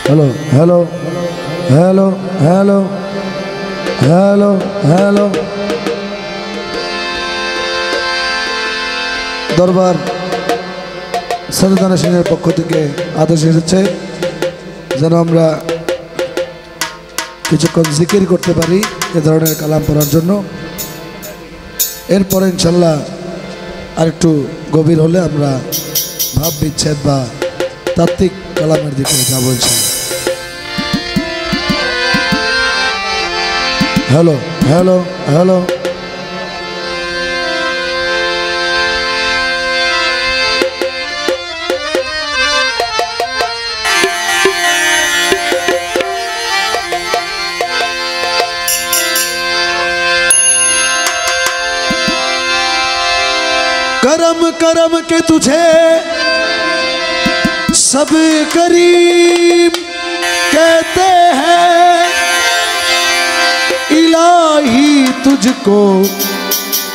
Hello hello hello hello hello hello दरबार सरदाना सिंहेर पक्ष থেকে आदेश এসেছে যেন আমরা কিছুক্ষণ জিকির করতে পারি এই ধরনের কালাম পড়ার জন্য। এরপরে ইনশাআল্লাহ আরেকটু গভীর হলে আমরা ভাব বিচ্ছেদ বা তাত্ত্বিক কালামের দিকে যাব ইনশাআল্লাহ। हेलो हेलो हेलो करम करम के तुझे सब करीम कहते हैं, इलाही तुझको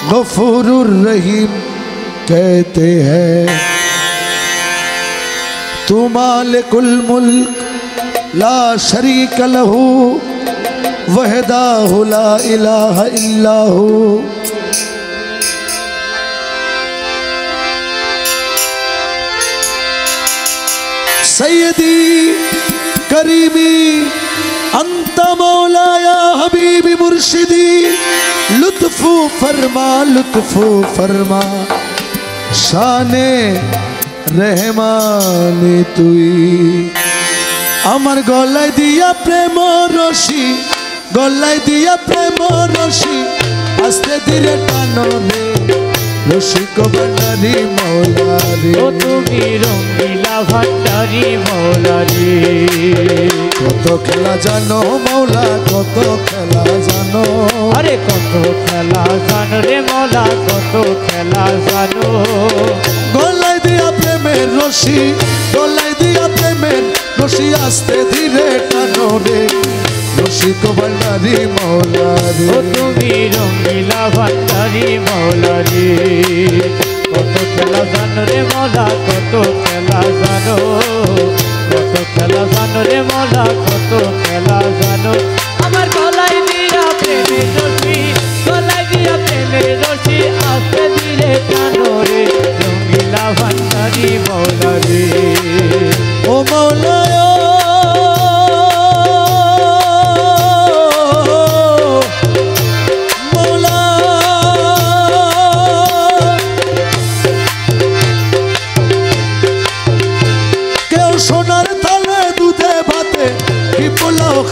गफूरुर रहीम कहते हैं। तू मालिकुल मुल्क ला शरीक लहू वहदाहु ला इलाहा इल्लाहु। सैयदी करीमी अंत मौलाया हबीबी मुर्शिदी, लुत्फू फरमा शाने रहमानी तुई। अमर गलाय दिया प्रेम रशी, गलाय दिया प्रेम रशी, आस्ते धीरे टानो रे रसिक भंडारी मौला रे। ओ तुमी रंगीला भंडारी मौला रे। কত খেলা জানো মৌলা কত খেলা জানো, আরে কত খেলা জানো রে মৌলা কত খেলা জানো। গলায় দিয়া প্রেমের রশি, গলায় দিয়া প্রেমের রশি, আস্তে ধীরে টানো রে রসিক ভান্ডারি মৌলা রে। ও তুমি রঙ্গিলা ভান্ডারি মৌলা রে। কত খেলা জানো রে মৌলা কত খেলা জানো, কত খেলা জানো রে মৌলা কত খেলা জানো। আমার গলায় দিয়া প্রেমের রশি, গলায় দিয়া প্রেমের রশি, আস্তে ধীরে টানো রে রঙ্গিলা ভান্ডারি মৌলা রে। ও মৌলা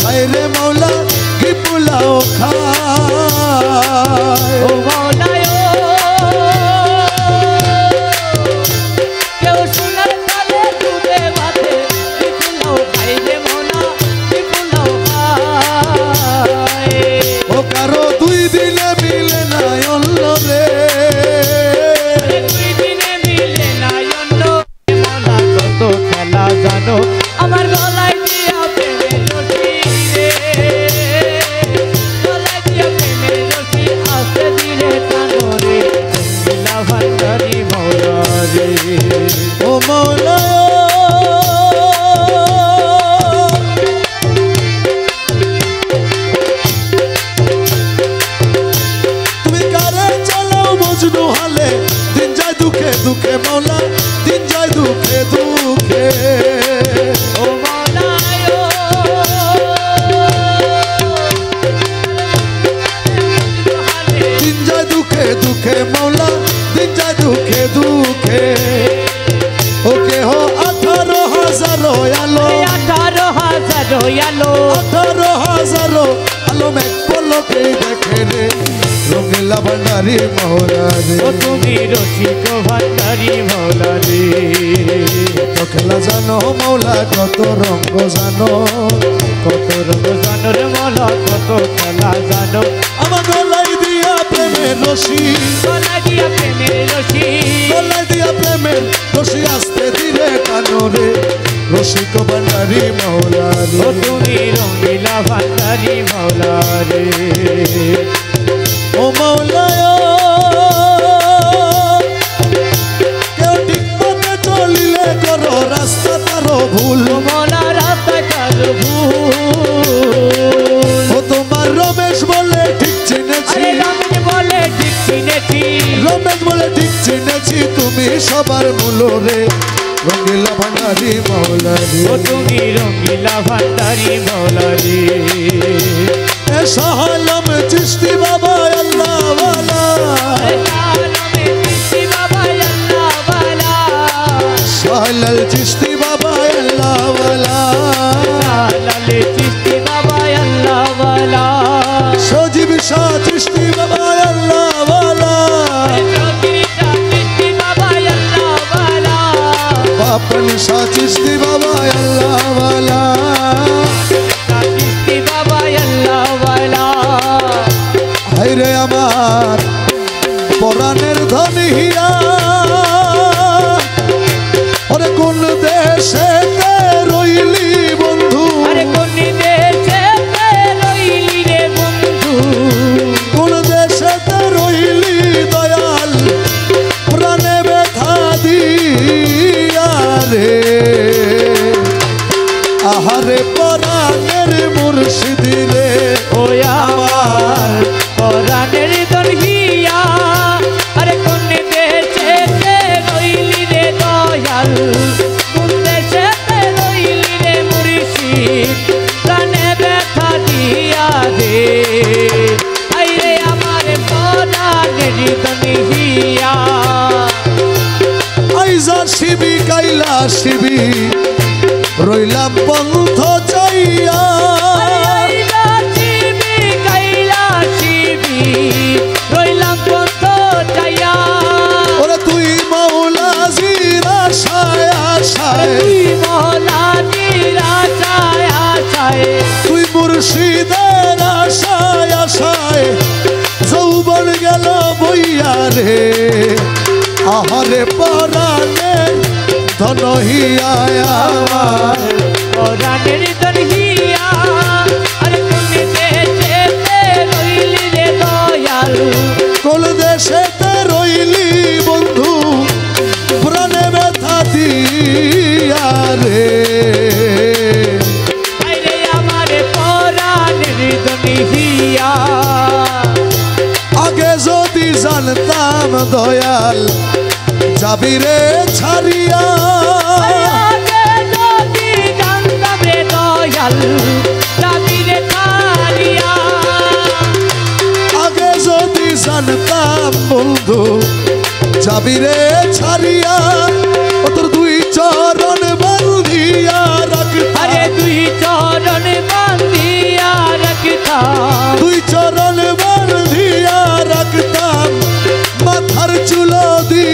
খায় রে মৌলা কি পোলাও খায়। ও মৌলা কেউ সোনার তালে দুধে ভাতে কি পোলাও খায় রে মৌলা কি পোলাও খায়। ও কারো দুই দিনে মিলে না অন্য রে, দুই দিনে মিলে না অন্য। মৌলা কত খেলা জানো, আমার গলায় দিয়া প্রেমের রশি রে, গলায় দিয়া প্রেমের রশি, আস্তে ধীরে টানো রে রঙ্গিলা ভান্ডারি মৌলা রে। ও মৌলা তুমি কারে চালাও মজনু হালে, দিন যায় দুঃখে দুঃখে মৌলা দিন যায় দুঃখে দুঃখে। ও মৌলা দিন যায় দুঃখে দুঃখে মৌলা দিন যায় দুঃখে দুঃখে। ওকে হো 18,000 আলো, 18,000 আলো, 18,000 আলো মেঘ পলকে দেখে রে রঙিলা ভান্ডারি মৌলা রে। ও তুমি রসিক ভান্ডারি মৌলা রে। কত খেলা জানো মৌলা কত রঙ্গ জানো, কত রঙ জানো রে মৌলা কত খেলা জানো। আমার গলায় দিয়া প্রেমের রশি, গলায় দিয়া প্রেমের রশি, গলায় দিয়া প্রেমের রশি, আস্তে ধীরে টানো রে রসিক ভান্ডারি মৌলা রে। ও তুমি রঙিলা ভান্ডারি মৌলা রে। ও মৌলা কেউ ঠিক পথে চলিলে করো রাস্তা তারো ভুল, মৌলা রাস্তায় ভান্ডারি মৌলা রে ও তুমি রঙ্গিলা ভান্ডারি মৌলা রে এ শাহ আলম চিশতি বাবা আল্লাহ ওয়ালা শাহলাল চিশতি বাবা আল্লাহ ওয়ালা সজীব শাহ চিশতি বাবা আল্লাহ ওয়ালা বাপন শাহ চিশতি বাবা আল্লাহ ওয়ালা হায়রে আমার পরাণের ধনী হিয়া ওরে কোন দেশে রইলি বন্ধু আরে কোন দেশে রইলি রে বন্ধু কোন দেশে রইলি দয়াল প্রাণে ব্যথা দিয়া রে আহারে পরাণের মুর্শিদ রে ও আমার পরাণের দরহিয়া আরে কোন দেশে রইলি রে দয়াল কোন দেশে রইলি রে মুর্শিদ প্রাণে ব্যথা দিয়া দে আইরে আমার পরাণের দরহিয়া আইজা শিবি কাইলা শিবি রইলাম পন্থ চাইয়া ওরে তুই মৌলা জিরা আশায় তুই মুর্শিদের আশায় যৌবন গেল বইয়া রে আহারে পরাণের ধনহিয়া আমার পরাণের দরহিয়া আরে কোন দেশে রইলি রে দয়াল কোন দেশেতে রইলি বন্ধু প্রাণে ব্যথা দিয়া রে আইরে আমার পরাণের দরহিয়া আগে যদি জানতাম দয়াল যাবি রে ছাড়িয়া আগে যদি জানতাম রে দয়াল যাবি রে ছাড়িয়া আগে যদি জানতাম বন্ধু যাবি রে ছাড়িয়া ও তোর দুই চরণ বান্ধিয়া রাখতাম আরে দুই চরণ বান্ধিয়া রাখতাম দুই চরণ বান্ধিয়া রাখতাম মাথার চুল দি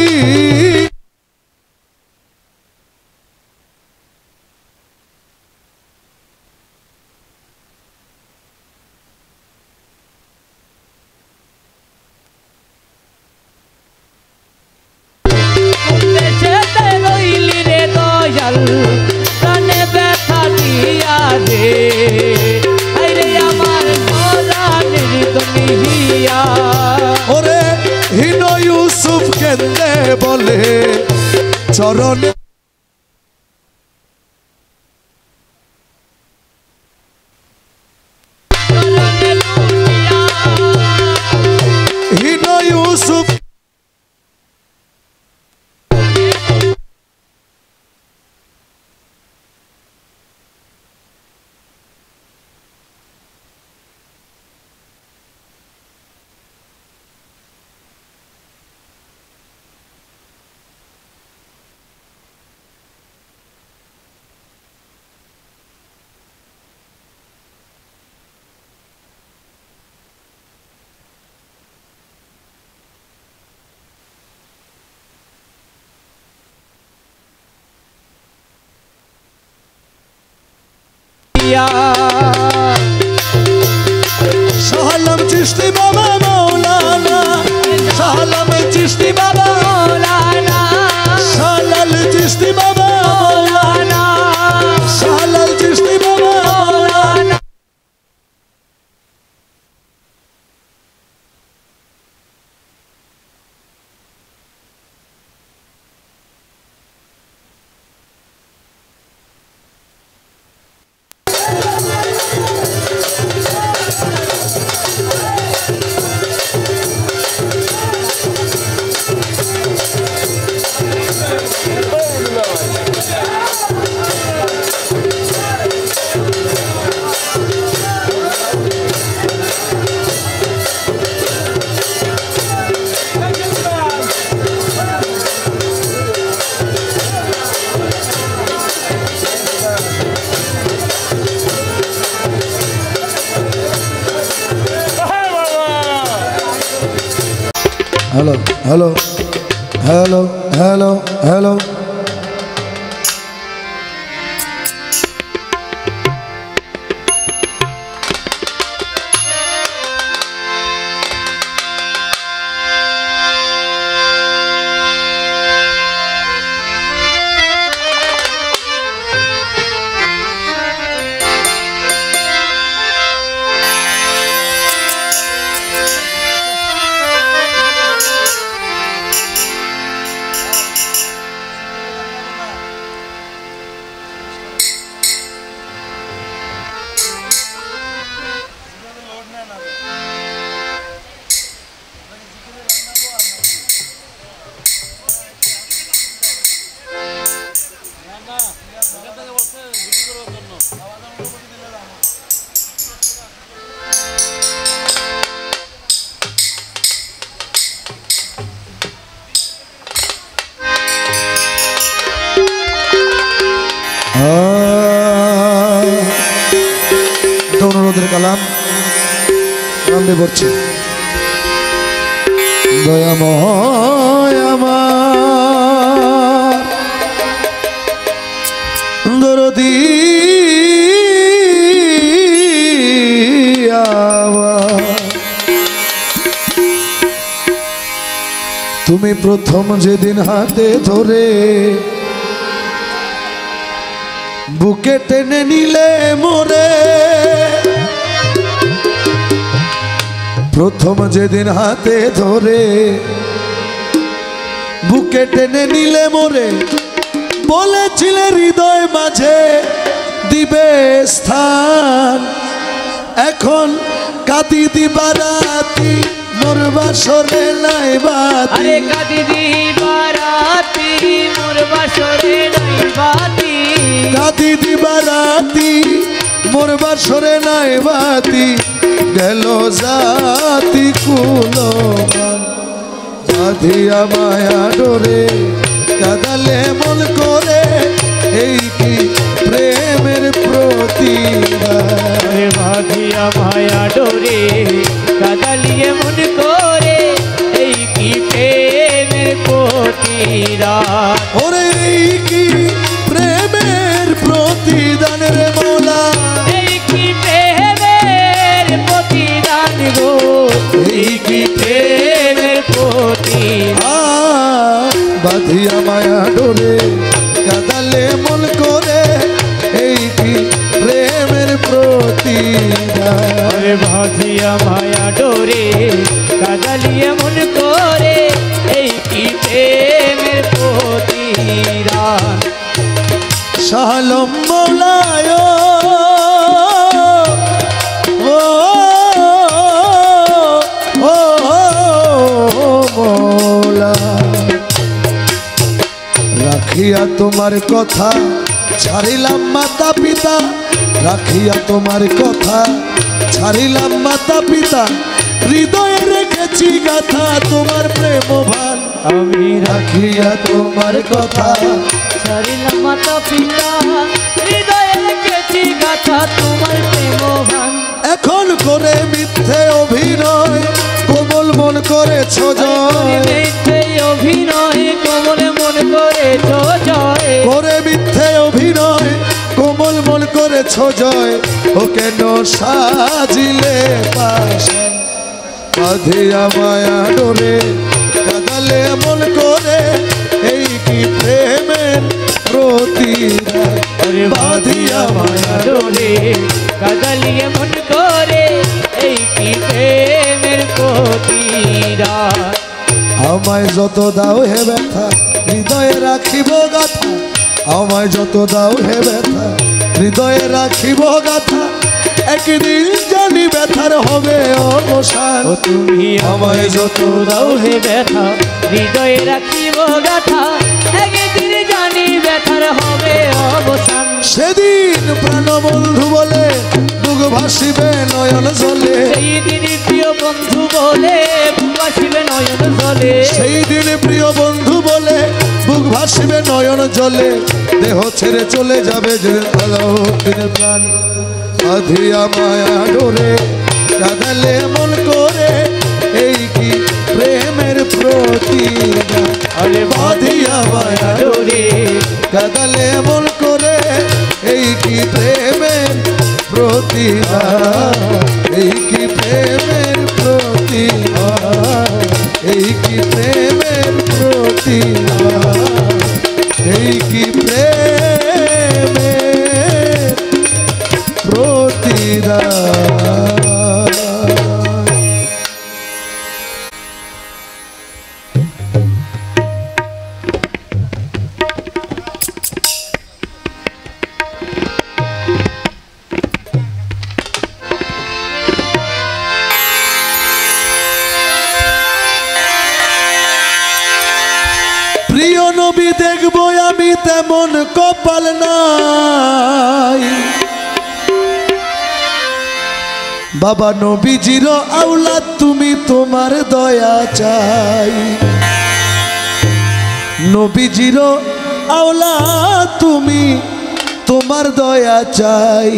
দেশেতে রইলি রে দয়াল প্রাণে ব্যথা দিয়া দে আইরে আমার পরাণের দরহিয়া ওরে হিন ইউসুফ কেন্দে বলে চরণে হিন ইউসুফ শাহ আলম চিশতি বাবা মৌলানা শাহ আলম চিশতি বাবা মৌলানা শাহলাল চিশতি বাবা মৌলানা শাহলাল চিশতি বাবা মৌলানা hello hello hello hello hello অনুরোধের কালাম দিয়ে পড়ছি। দয়াময় আমার দরদি তুমি প্রথম যেদিন হাতে ধরে বুকে টেনে নিলে মোরে, প্রথম যেদিন হাতে ধরে বুকে টেনে নিলে মোরে, বলেছিলে হৃদয় মাঝে দিবে স্থান। এখন কাঁদি দিবারাতি মোর বাসরে নাই বাতি, আরে কাঁদি দিবারাতি মোর বাসরে নাই বাতি, কাঁদি দিবারাতি মোর বাসরে নাই বাতি, গেল জাতি কুলমান বাঁধিয়া মায়া ডোরে, কাঁদালে মন করে এই কি প্রেমের প্রতিবাদ। বাঁধিয়া মায়া ডোরে কাঁদালিয়ে মন করে এই কি প্রেমের প্রতিদান। ওরে এই কি প্রেমের প্রতিদান রে মৌলা, এই কি প্রেমের প্রতিদান গো, এই কি প্রেমের প্রতিদান। বাঁধিয়া মায়া ডোরে কাঁদালে মন করে এই কি প্রেমের প্রতিদান। বাঁধিয়া মায়া ডোরে কাঁদালিয়ে মন করে এই কি প্রেমের প্রতিদান। শালম মৌলায় ও ও মৌলা, রাখিয়া তোমার কথা ছাড়িলাম মাতা পিতা, রাখিয়া তোমার কথা ছাড়িলাম মাতা পিতা, হৃদয়ে রেখেছি গাথা তোমার প্রেম ভান। আমি রাখিয়া তোমার কথা ছাড়িলাম মাতা পিতা, হৃদয়ে রেখেছি গাথা তোমার প্রেম ভান। এখন করে মিথ্যে অভিনয় কোমল মন করেছ জয়, মিথ্যে অভিনয় কোমল মন করেছ জয়, করে মিথ্যে অভিনয় কোমল মন করেছ জয়। ও কেন সাজিলে পাশে বাঁধিয়া মায়া ডোরে, কাঁদালে মন করে এই কি প্রেমের প্রতিদান। বাঁধিয়া মায়া ডোরে কাঁদালিয়ে মন করে এই কি প্রেমের প্রতিদান। আমায় যত দাও হে ব্যথা হৃদয়ে রাখিব গাথা, আমায় যত দাও হে ব্যথা হৃদয়ে রাখিব গাথা, একদিন জানি ব্যথার হবে অবসান। ও তুমি আমায় যত দাও হে ব্যথা হৃদয়ে রাখিব গাথা, একদিন জানি ব্যথার হবে অবসান। সেদিন প্রাণবন্ধু বলে বুক ভাসিবে নয়ন জলে, সেই দিন প্রিয় বন্ধু বলে বুক ভাসিবে নয়ন জলে, সেই দিন প্রিয় বন্ধু বলে বুক ভাসিবে নয়ন জলে, দেহ ছেড়ে চলে যাবে যে ভালো দিনের প্রাণ। বাঁধিয়া মায়া ডোরে কাঁদালে মন করে এই কি প্রেমের প্রেমের গান আরে বাঁধিয়া মায়া ডোরে কাদালে এমন করে এই কি প্রেমের প্রতিদান এই কি প্রেমের প্রতিদান এই কি প্রেমের প্রতিদান এই কি প্রেমের প্রতিদান প্রিয় নবী দেখবো আমি তেমন কপাল নাই বাবা নবীজির আওলাদ তুমি তোমার দয়া চাই নবীজির আওলাদ তুমি তোমার দয়া চাই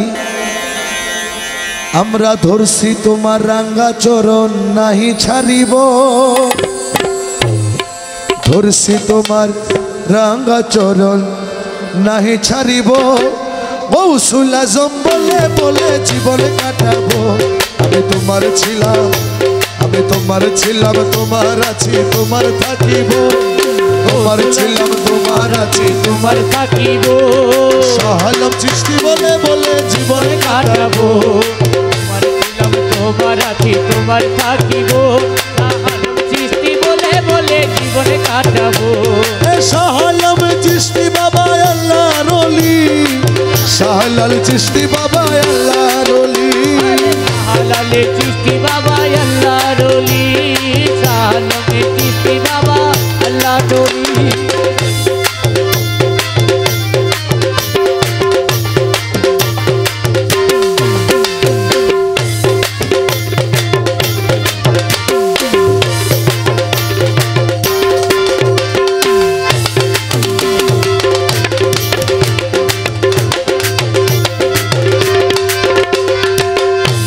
আমরা ধরছি তোমার রাঙ্গা চরণ নাহি ছাড়িব ধরছি তোমার রাঙ্গা চরণ নাহি ছাড়িব গৌসুল আজম বলে বলে জীবন কাটাবো আমি তোমার ছিলাম তোমার আছি তোমার থাকিব তোমার ছিলাম তোমার আছি তোমার থাকিব শাহালম চিশতি বলে বলে জীবন কাটাবো তোমার ছিলাম তোমার আছি তোমার থাকিব শাহালম চিশতি বলে বলে জীবন কাটাবো শাহালম চিশতি বাবা আল্লাহর ওলি শাহলাল চিশতি বাবা আল্লাহর ওলি শাহালাল চিশতি বাবা আল্লাহর ওলি শাহালম চিশতি বাবা আল্লাহর ওলি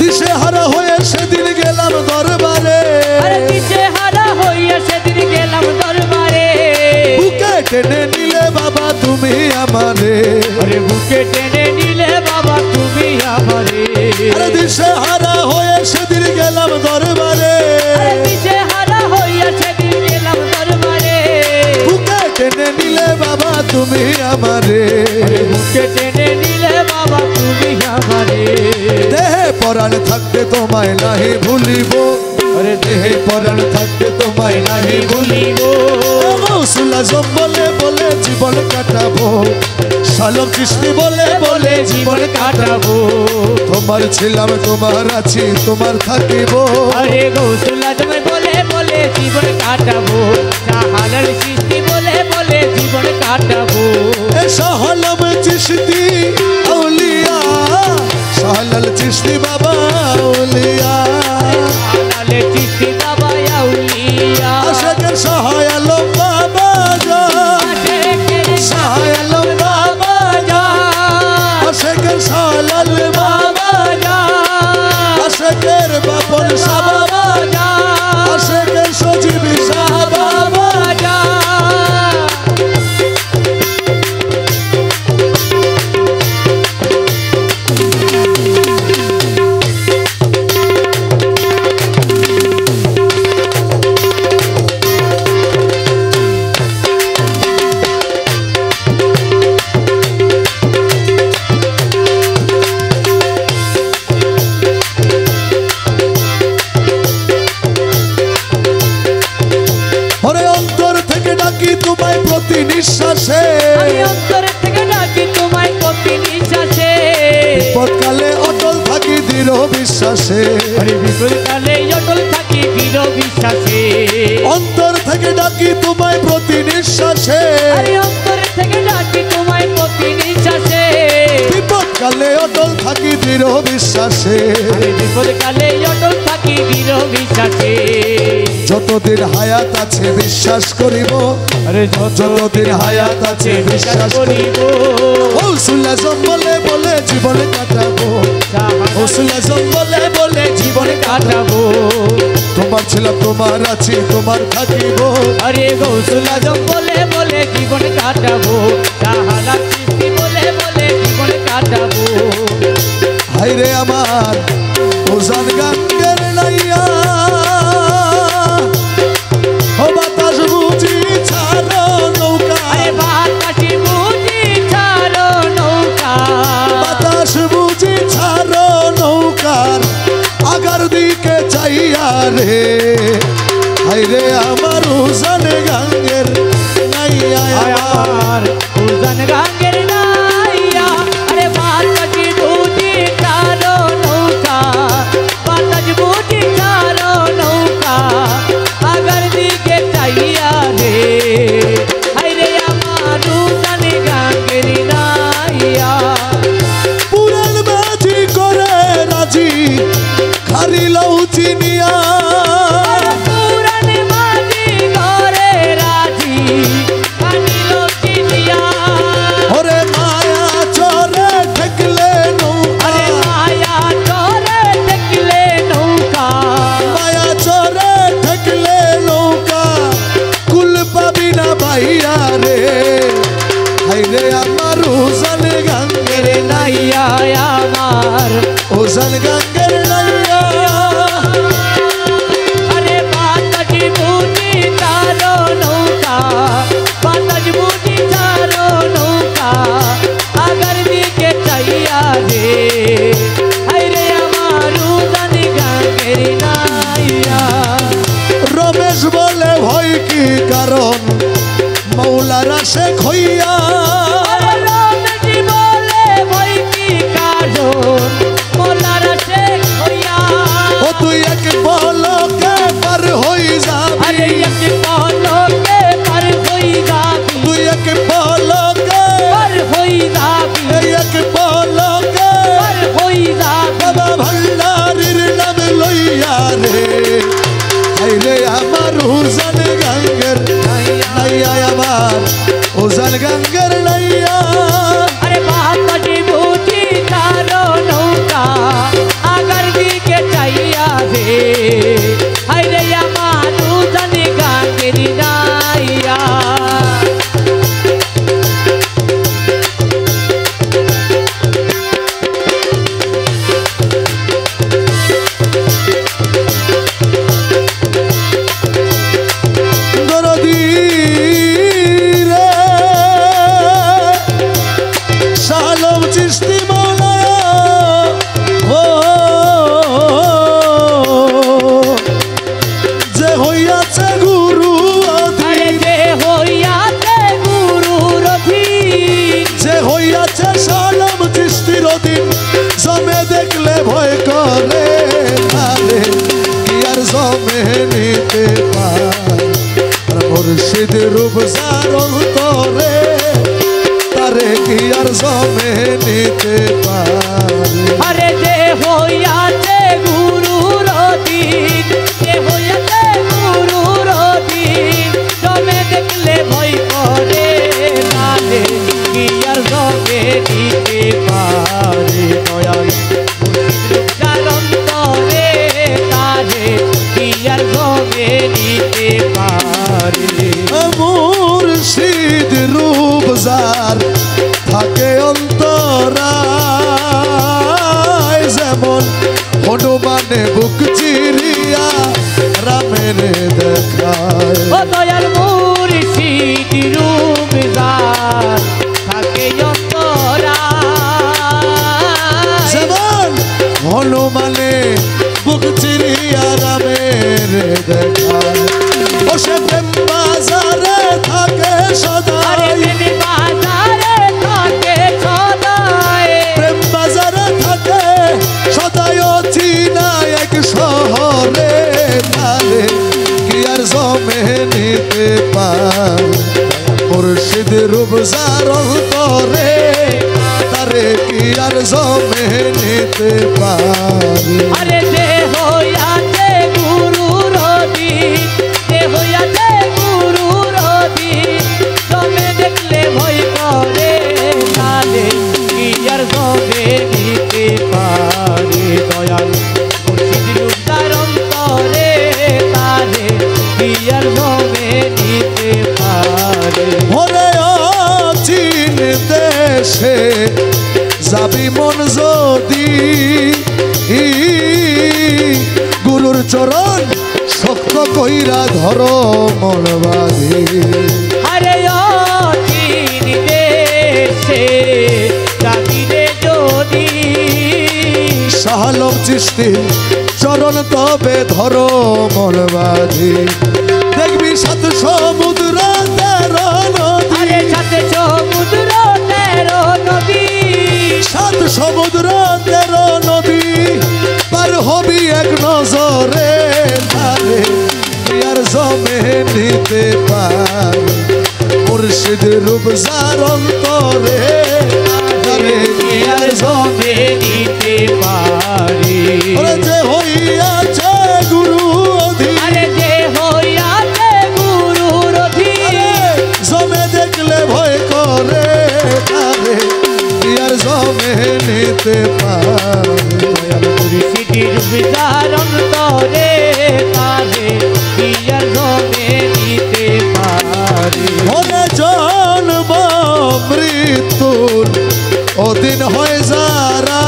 দিশেহারা হয়ে সেদিন গেলাম দরবারে দিশেহারা হইয়া সেদিন গেলাম দরবারে বুকে টেনে নিলে বাবা তুমি আমারে আরে বুকে টেনে নিলে বাবা তুমি আমারে আরে দিশেহারা হয়ে সেদিন গেলাম দরবারে দিশেহারা হইয়া সেদিন গেলাম দরবারে বুকে টেনে নিলে বাবা তুমি আমারে বুকে টেনে নিলে বাবা তুমি আমারে দেহে পরাণ থাকতে তোমায় নাহি ভুলিব আরে দেহে পরাণ থাকতে তোমায় নাহি ভুলিব গৌসুল আজম বলে বলে জীবন কাটাবো শালম চিশতি বলে বলে জীবন কাটাবো তোমার ছিলাম তোমার আছি তোমার থাকিব আরে গৌসুল আজম বলে বলে জীবন কাটাবো শাহালাল চিশতি বলে বলে জীবন কাটাবো এ শাহলম চিশতি আউলিয়া শাহলাল চিশতি বাবা আউলিয়া শাহালাল চিশতি বাবা আউলিয়া আশাকের সহায় আলম বাবা যা সহায় আলম বাবা যা আশাকের শাহলাল বাবা যা আশাকের বাপন শাহ বাবা যা আশাকের সজীবী শাহ বাবা যা ওরে অন্তর থেকে ডাকি তোমায় প্রতি নিঃশ্বাসে আমি অন্তর থেকে ডাকি তোমায় প্রতি নিঃশ্বাসে বিপদকালে অটল থাকি দৃঢ় বিশ্বাসে আরে বিপদকালে অটল থাকি দৃঢ় বিশ্বাসে অন্তর থেকে ডাকি তোমায় প্রতি নিঃশ্বাসে আরে অন্তর থেকে ডাকি তোমায় প্রতি নিঃশ্বাসে বিপদকালে অটল থাকি দৃঢ় বিশ্বাসে আরে বিপদকালে অটল থাকি দৃঢ় বিশ্বাসে যতদিন হায়াত আছে বিশ্বাস করিব আরে যতদিন হায়াত আছে বিশ্বাস করিব গৌসুল আজম বলে বলে জীবন কাটাবো গৌসুল আজম বলে বলে জীবন কাটাবো কাটাবো তোমার ছিলাম তোমার আছি তোমার থাকিব আরে গৌসুল আজম বলে বলে জীবন কাটাবো শাহাদাত চিশতি বলে বলে জীবন কাটাবো হাইরে আমার ওজান গাঙ্গের নাইয়া ও বাতাস বুঝি ছাড়ো নৌকা আরে বাতাসি বুঝি ছাড়ো নৌকা বাতাস বুঝি ছাড়ো নৌকার আগার দিকে চাইয়া রে হাইরে আমার ওজান গাঙ্গের নাইয়া আমার উজান গাঙ্গের নাইয়া আরে বাতাসি বুঝি ছাড়ো নৌকা বাতাস বুঝি ছাড়ো নৌকা আগার দিকে চাইয়া রে হাইরে আমার উজান গাঙ্গের নাইয়া পুরান বাজি করে রাজি খারিলাও চিনিয়া পুরান মাঝি ঘরে রাজি আনিল চিনিয়া ওরে মায়া চরে ঠেকলে নৌকা আরে মায়া চরে দেখলে নৌকা মায়া চরে ঠেকলে নৌকা কুল পাবি না ভাইয়া রে হাইরে আমার ওজান গাঙ্গের নাইয়া আমার ওজান গাঙ্গের নাইয়া আরে বাতাসি বুঝি ছাড়ো নৌকা বাতাস বুঝি ছাড়ো নৌকা আগার দিকে চাইয়া রে হাইরে আমার উজান গাঙ্গের নাইয়া রমেশ বলে ভয় কি কারণ মৌলারা শেখ হইয়া আরে রমেশি বলে ভয় কি কারণ মোলারা শেখ হইয়া ও তুই এক বলকে পার হই আরে যাবি এক পলকে পার হই যাবি তুই এক বলকে পার হই যাবি এই এক বলকে পার হই যাবি বাবা ভান্ডারির নাম লইয়া রে হাইরে আমার ওজান গাঙ্গের নাইয়া আমার ওজান গাঙ্গের নাইয়া আরে বাতাসি বুঝি ছাড়ো নৌকা আগার দিকে চাইয়া রে হাইরে আমার উজান গাঙ্গের নাইয়া দরদি রে শালম চিশতি মৌলানা ও যে হইয়াছে গুরু আরে অধীন যে হইয়াছে গুরুর অধীন যে হইয়াছে শালম চিশতির অধীন জমে দেখলে ভয় করে আরে কি আর জমে নিতে পারে মুর্শিদ রূপ যার অন্তরে তারে কি আর জমে নিতে পারে আরে যে হইয়াছে গুরুর অধীন যে হইয়াছে গুরুর অধীন জমে দেখলে ভয় করে নালে কি আর জমে দিতে পারে দয়াল যার অন্তরে তারে কি আর জমে দিতে পারে মুর্শিদ রূপ যার থাকে অন্তরায় যেমন হনুমানে বুক চিরিয়া রামের দেখায় ও দয়াল মুর্শিদ রূপ যার থাকে অন্তরায় যেমন হনুমানে বুক চিরিয়া রামের দেখায় ও সে প্রেম বাজারে থাকে আরে সদাই প্রেম বাজারে থাকে সদাই প্রেম বাজারে থাকে সদাই চিনা এক শহরে তারে কি আর জমে নিতে পার মুর্শিদ রূপ যার অন্তরে তারে কি আর জমে নিতে পারে আরে যে হইয়াছে গুরুর অধীন যে হইয়াছে গুরুর অধীন জমে দেখলে ভয় করে নালে কি আর জমে দিতে পারে দয়াল মুর্শিদ রূপ তার অন্তরে কইরা ধরো মন বাঁধি। আরে অচিন দেশে যাবিরে যদি শাহ আলম চিশতি চরণ তবে ধরো মন বাঁধি। দেখবি সাত সমুদ্র তেরো নদী, আরে সাথে সমুদ্র তেরো নদী, সাত সমুদ্র তেরো নদী পার হবি এক নজরে। তারে আর জমে নিতে পার মুর্শিদ রূপ যার অন্তরে। তারে আর জমে নিতে পারি। ওরে যে হইয়াছে গুরু অধীন, আরে যে হইয়াছে গুরুর অধীন, জমে দেখলে ভয় করে। তারে আর জমে নিতে পার মুর্শিদের বিচার অন্তরে তারে আর জমে নিতে পারি। মনে জন্ম মৃত্যুর অধীন হয় যারা,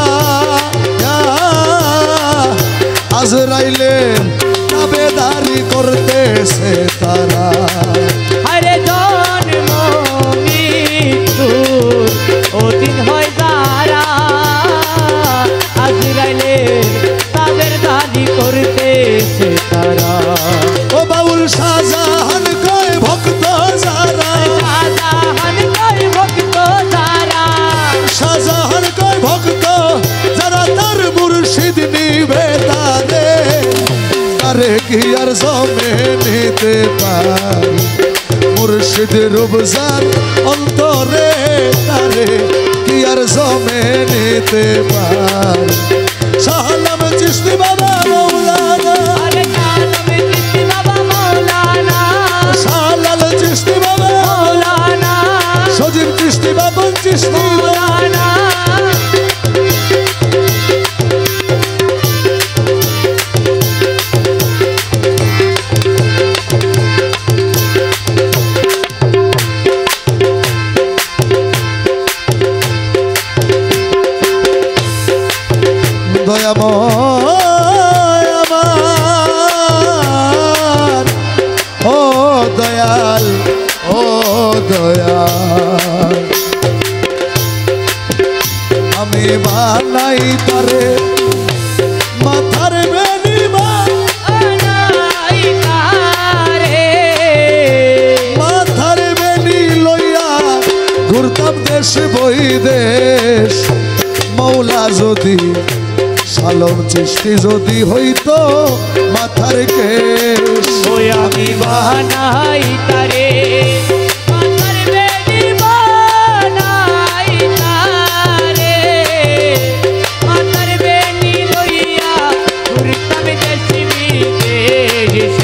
আজরাইলে তাবেদারি করতেছে তারা। আরে জন্ম মৃত্যুর অধীন হয় যারা, আজরাইলে তাদের দাবি করতেছে তারা। ও বাউল শাহজাহান কয় ভক্ত যারা, শাহজাহান কয় ভক্ত যারা, শাহজাহান কয় ভক্ত যারা তার মুর্শিদ নিবে তারে। তারে কি আর জমে নিতে পারি মুর্শিদ রূপ যার অন্তরে। তারে কি আর জমে নিতে পারি শাহ আলম চিশতি বাবা মৌলানা। আরে কালমে চিশতি বাবা মৌলানা, শাহলাল চিশতি বাবা মৌলানা, সজীব চিশতি বাবা চিশতি মৌলানা। দয়াময় আমার ও দয়াল, ও দয়াল আমি বানাই তারে মাথার বেনিমা, আনাই তারে মাথার বেনি লইয়া ঘুরতাম দেশ বৈদেশ। মৌলা যদি শালম চিশতি যদি হইতো মাথার কেশ। ওই আমি বানাই তারে মাথার বেনি বানাই তারে, মাথার বেনি লইয়া ঘুরতাম দেশ বিদেশ।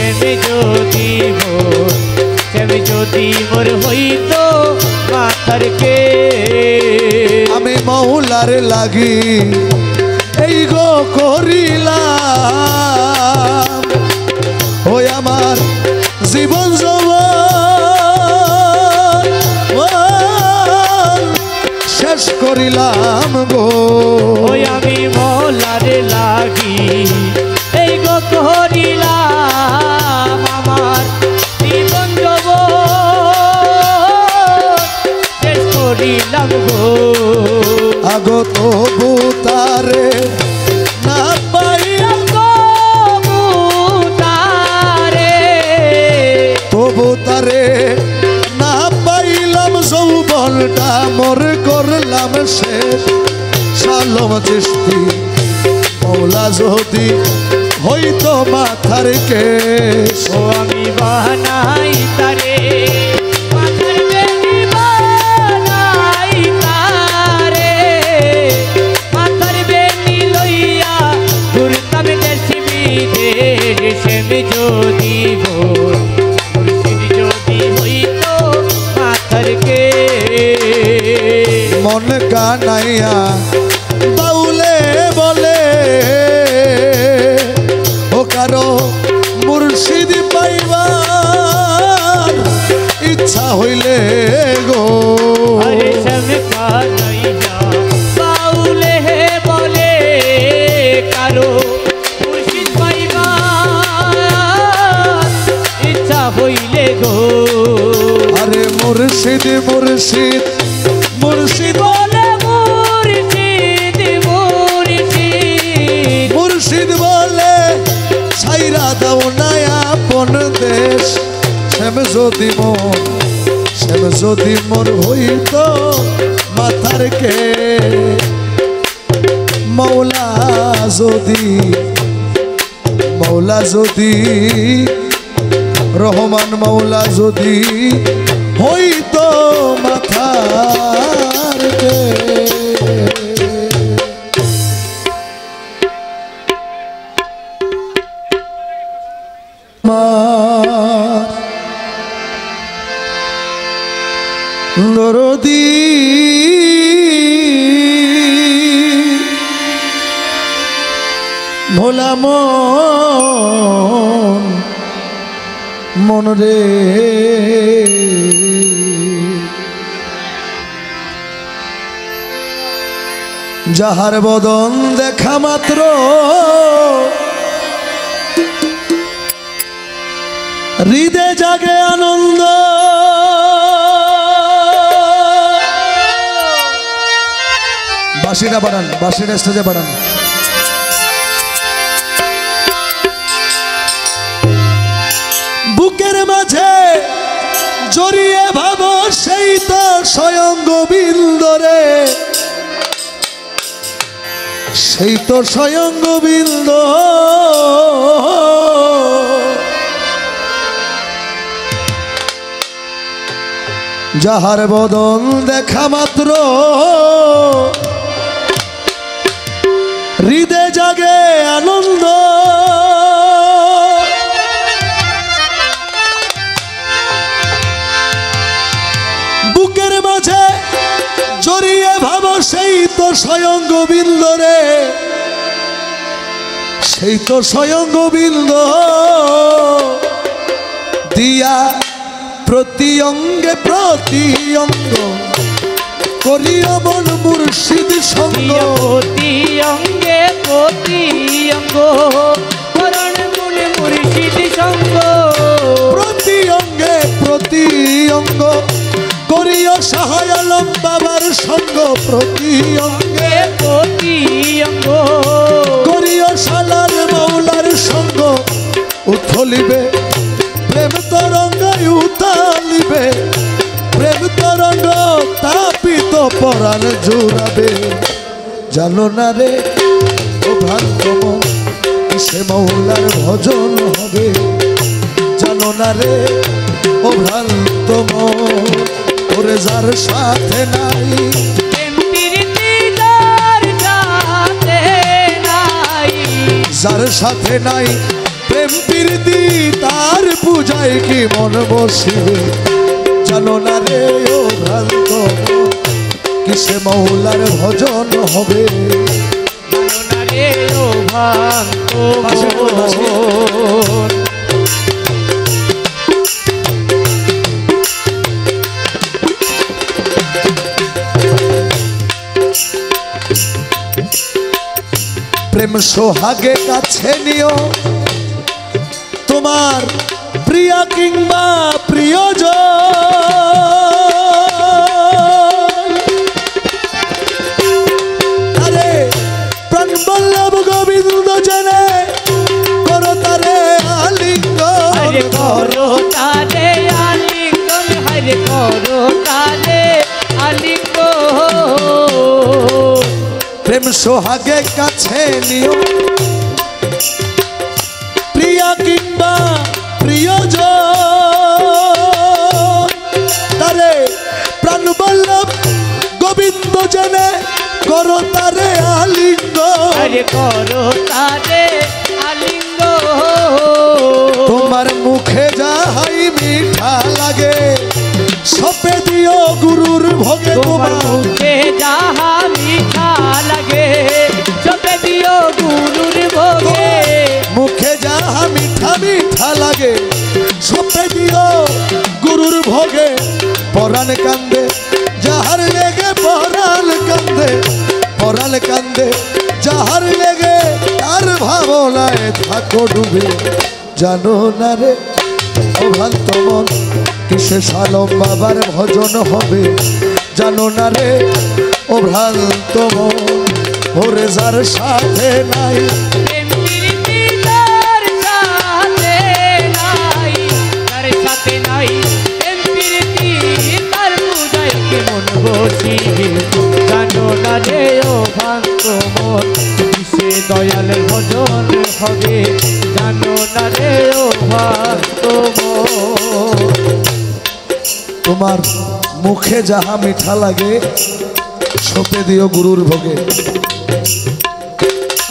সেমি যদি মোর হইতো মাথার কে, আমি মৌলার লাগি এই গো করিলাম। ওই আমার জীবন যৌবন শেষ করিলাম গো। ওই আমি মৌলারে লাগি এই গো করিলাম আমার জীবন যৌবন শেষ করিলাম গো। আগত বুতারে না পাইলাম তবু তারে, তবু তারে না পাইলাম যৌবনটা মোর করলাম শেষ। শালম চিশতি মৌলা যদি হইতো মাথার কেশ। ও আমি বানাই তারে মাথার বেনি বানাই তারে, মাথার বেনি লইয়া ঘুরতাম দেশ বিদেশ। আমি যদি মুর্শিদ যদি হইতো মাথার কে, মন কানাইয়া বাউলে বলে ও কারো মুর্শিদ পাইবার ইচ্ছা হইলে গো। আরে সমকা নাইয়া বাউলে বলে কারো মুর্শিদ পাইবার মুর্শিদ মুর্শিদ মুর্শিদ বলে মুর্শিদ মুর্শিদ মুর্শিদ বলে ছাইরা দাও না আপন দেশ শ্যাম যদি মোর হইত মাথার কে মৌলা যদি রহমান মৌলা যদি হইতো মাথার কে দরদি ভোলা মন রে যাহার বদন দেখা মাত্র হৃদে জাগে আনন্দ বাঁশিটা বাড়ান বাঁশিটা স্টেজে বাড়ান বুকের মাঝে জড়িয়ে ভাব সেই তো স্বয়ং গোবিন্দ রে সেই তো স্বয়ং গোবিন্দ যাহার বদন দেখা মাত্র হৃদে জাগে আনন্দ বুকের মাঝে জড়িয়ে ভাব সেই তো স্বয়ং গোবিন্দ রে সেই তো স্বয়ং গোবিন্দ দিয়া প্রতি অঙ্গে প্রতি অঙ্গ করিয়া মন মুর্শিদ সঙ্গ প্রতি অঙ্গে প্রতি অঙ্গ করণ মনে মুর্শিদ সঙ্গ প্রতি অঙ্গে প্রতি অঙ্গ করিয়া শাহ আলম বাবার সঙ্গ প্রতি অঙ্গে প্রতি অঙ্গ করিয়া শালার মৌলার সঙ্গ উথলিবে প্রেম তরঙ্গায় উতালিবে প্রেম তরঙ্গ তাপিত পরাণ জুড়াবে জানো না রে ও ভ্রান্তম সে মৌলার ভজন হবে জানো না রে ও ভ্রান্তম ওরে যার সাথে নাই যার সাথে নাই প্রেম প্রীতি তার পূজায় কি মন বসিবে জানো না রে ও ভ্রান্ত কিসে মৌলার ভজন হবে জানো না রে ও ভ্রান্ত প্রেম সোহাগে কাছে নিও তোমার প্রিয়া কিংবা প্রিয়জন আরে প্রাণ বল্লভ গোবিন্দ জনে করো তারে আলিঙ্গন হরে করো তারে আলিঙ্গন হরে করো তারে আলিঙ্গন প্রেম সোহাগে কাছে নিও প্রিয়া কিংবা প্রিয়জন তারে প্রাণ বল্লভ গোবিন্দ জনে করো তারে আলিঙ্গন হরে করো তারে আলিঙ্গ তোমার মুখে যাহাই মিঠা লাগে সপে দিও গুরুর ভোগে তোমার মুখে যাহা মিঠা লাগে সপে দিও গুরুর ভোগে মুখে যাহা মিঠা মিঠা লাগে সপে দিও গুরুর ভোগে পরাণ কান্দে যাহার লেগে পরাণ কান্দে পরাণ কান্দে যাহার লেগে তার ভাবনায় থাকো ডুবে জানো না রে ও ভ্রান্ত মন কিসে শালম বাবার ভজন হবে জানো না রে ও ভ্রান্ত মন ওরে যার সাথে নাই প্রেম প্রীতি তার সাথে নাই, তার সাথে নাই প্রেম প্রীতি তার পূজায় কি মন বসিবে জানো না রে ও ভ্রান্ত মন কিসে দয়ালের ভজন হবে জানো না রে ও ভ্রান্ত মন। তোমার মুখে যাহা মিঠা লাগে সপে দিও গুরুর ভোগে।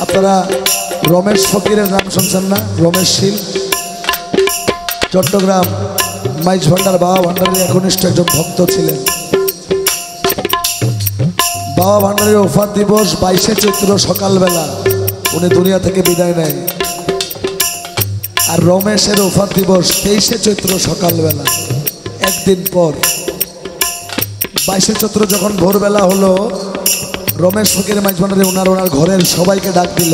আপনারা রমেশ ফকিরের নাম শুনছেন না? রমেশ শীল চট্টগ্রাম মাইজ ভান্ডার বাবা ভান্ডারের একনিষ্ঠ একজন ভক্ত ছিলেন। বাবা ভান্ডারের ওফাত দিবস 22শে চৈত্র সকালবেলা উনি দুনিয়া থেকে বিদায় নেয়। আর রমেশের ওফাত দিবস 23শে চৈত্র সকালবেলা, একদিন পর 22শে চৈত্র যখন ভোরবেলা হলো, রমেশ ফকির মাইজ ভান্ডারে ওনার ঘরের সবাইকে ডাক দিল,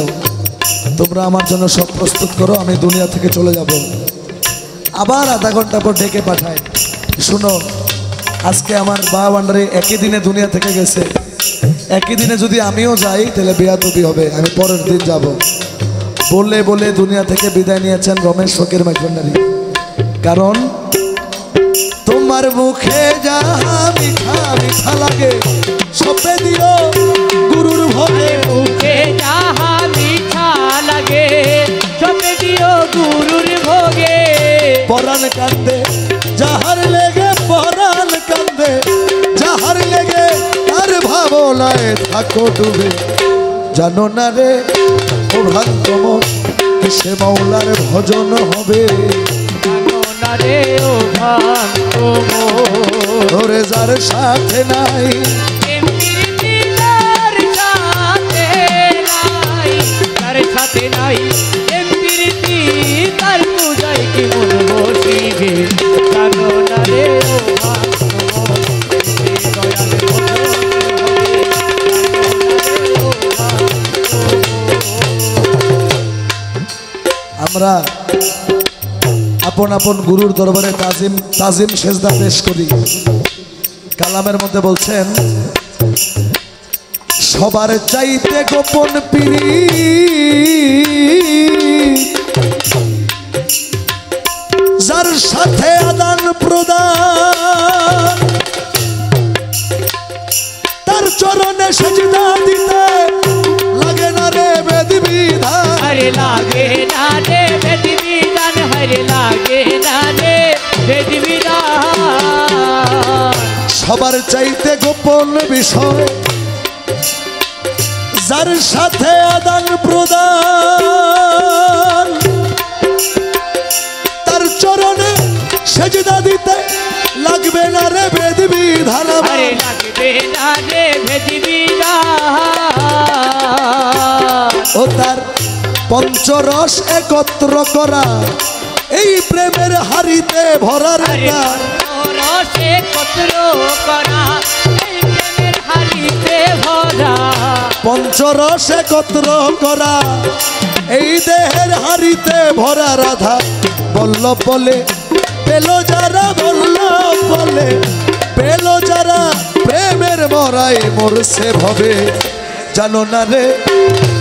তোমরা আমার জন্য সব প্রস্তুত করো, আমি দুনিয়া থেকে চলে যাব। আবার আধা ঘন্টা পর ডেকে পাঠায়, শুনো আজকে আমার বাবা ভান্ডারে একই দিনে দুনিয়া থেকে গেছে, একই দিনে যদি আমিও যাই তাহলে বেয়াদবি হবে, আমি পরের দিন যাব। বলে বলে দুনিয়া থেকে বিদায় নিয়েছেন রমেশ ফকির মাইজ ভান্ডারী। কারণ তোমার মুখে যাহা মিঠা মিঠা লাগে সপে দিও গুরুর ভোগে। মুখে যাহা মিঠা লাগে সপে দিও গুরুর ভোগে। পরাণ কান্দে যাহার লেগে পরাণ কান্দে যাহার লেগে তার ভাবনায় থাকো ডুবে জানো না রে ও ভ্রান্ত মন কিসে মাওলার ভজন হবে জানো না রে ও ভ্রান্ত মন ওরে যার সাথে নাই প্রেম প্রীতি তার সাথে নাই, তার সাথে নাই প্রেম প্রীতি তার পূজায় কি মন বসিবে জানো না রে ও ভ্রান্ত মন কিসে দয়ালের ভজন হবে জানো না রে ও ভ্রান্ত মন। আমরা আপন আপন গুরুর দরবারে তাজিম তাজিম সেজদা পেশ করি। কালামের মধ্যে বলছেন, সবার চাইতে গোপন পীর যার সাথে আদান প্রদান তার চরণে সেজদা দিতে লাগে না রে বেদ বিধান। हरे लागे नाने भेद विधान, हरे लागे नाने भेद विधान। সবার চাইতে গোপন বিষয় যার সাথে আদান প্রদান তার চরণে সেজদা দিতে লাগবে না রে বেদ বিধান। हरे लागे नाने भेद विधान। ও তার পঞ্চরস একত্র করা এই প্রেমের হাড়িতে ভরার हरे গান। रसे कत्र करा এই প্রেমের হাড়িতে ভরা। পঞ্চরস একত্র করা এই দেহের হাড়িতে ভরা রাধা বল্ল বলে পেল যারা বল্ল বলে পেল যারা প্রেমের মরাই মরছে ভবে জানো না রে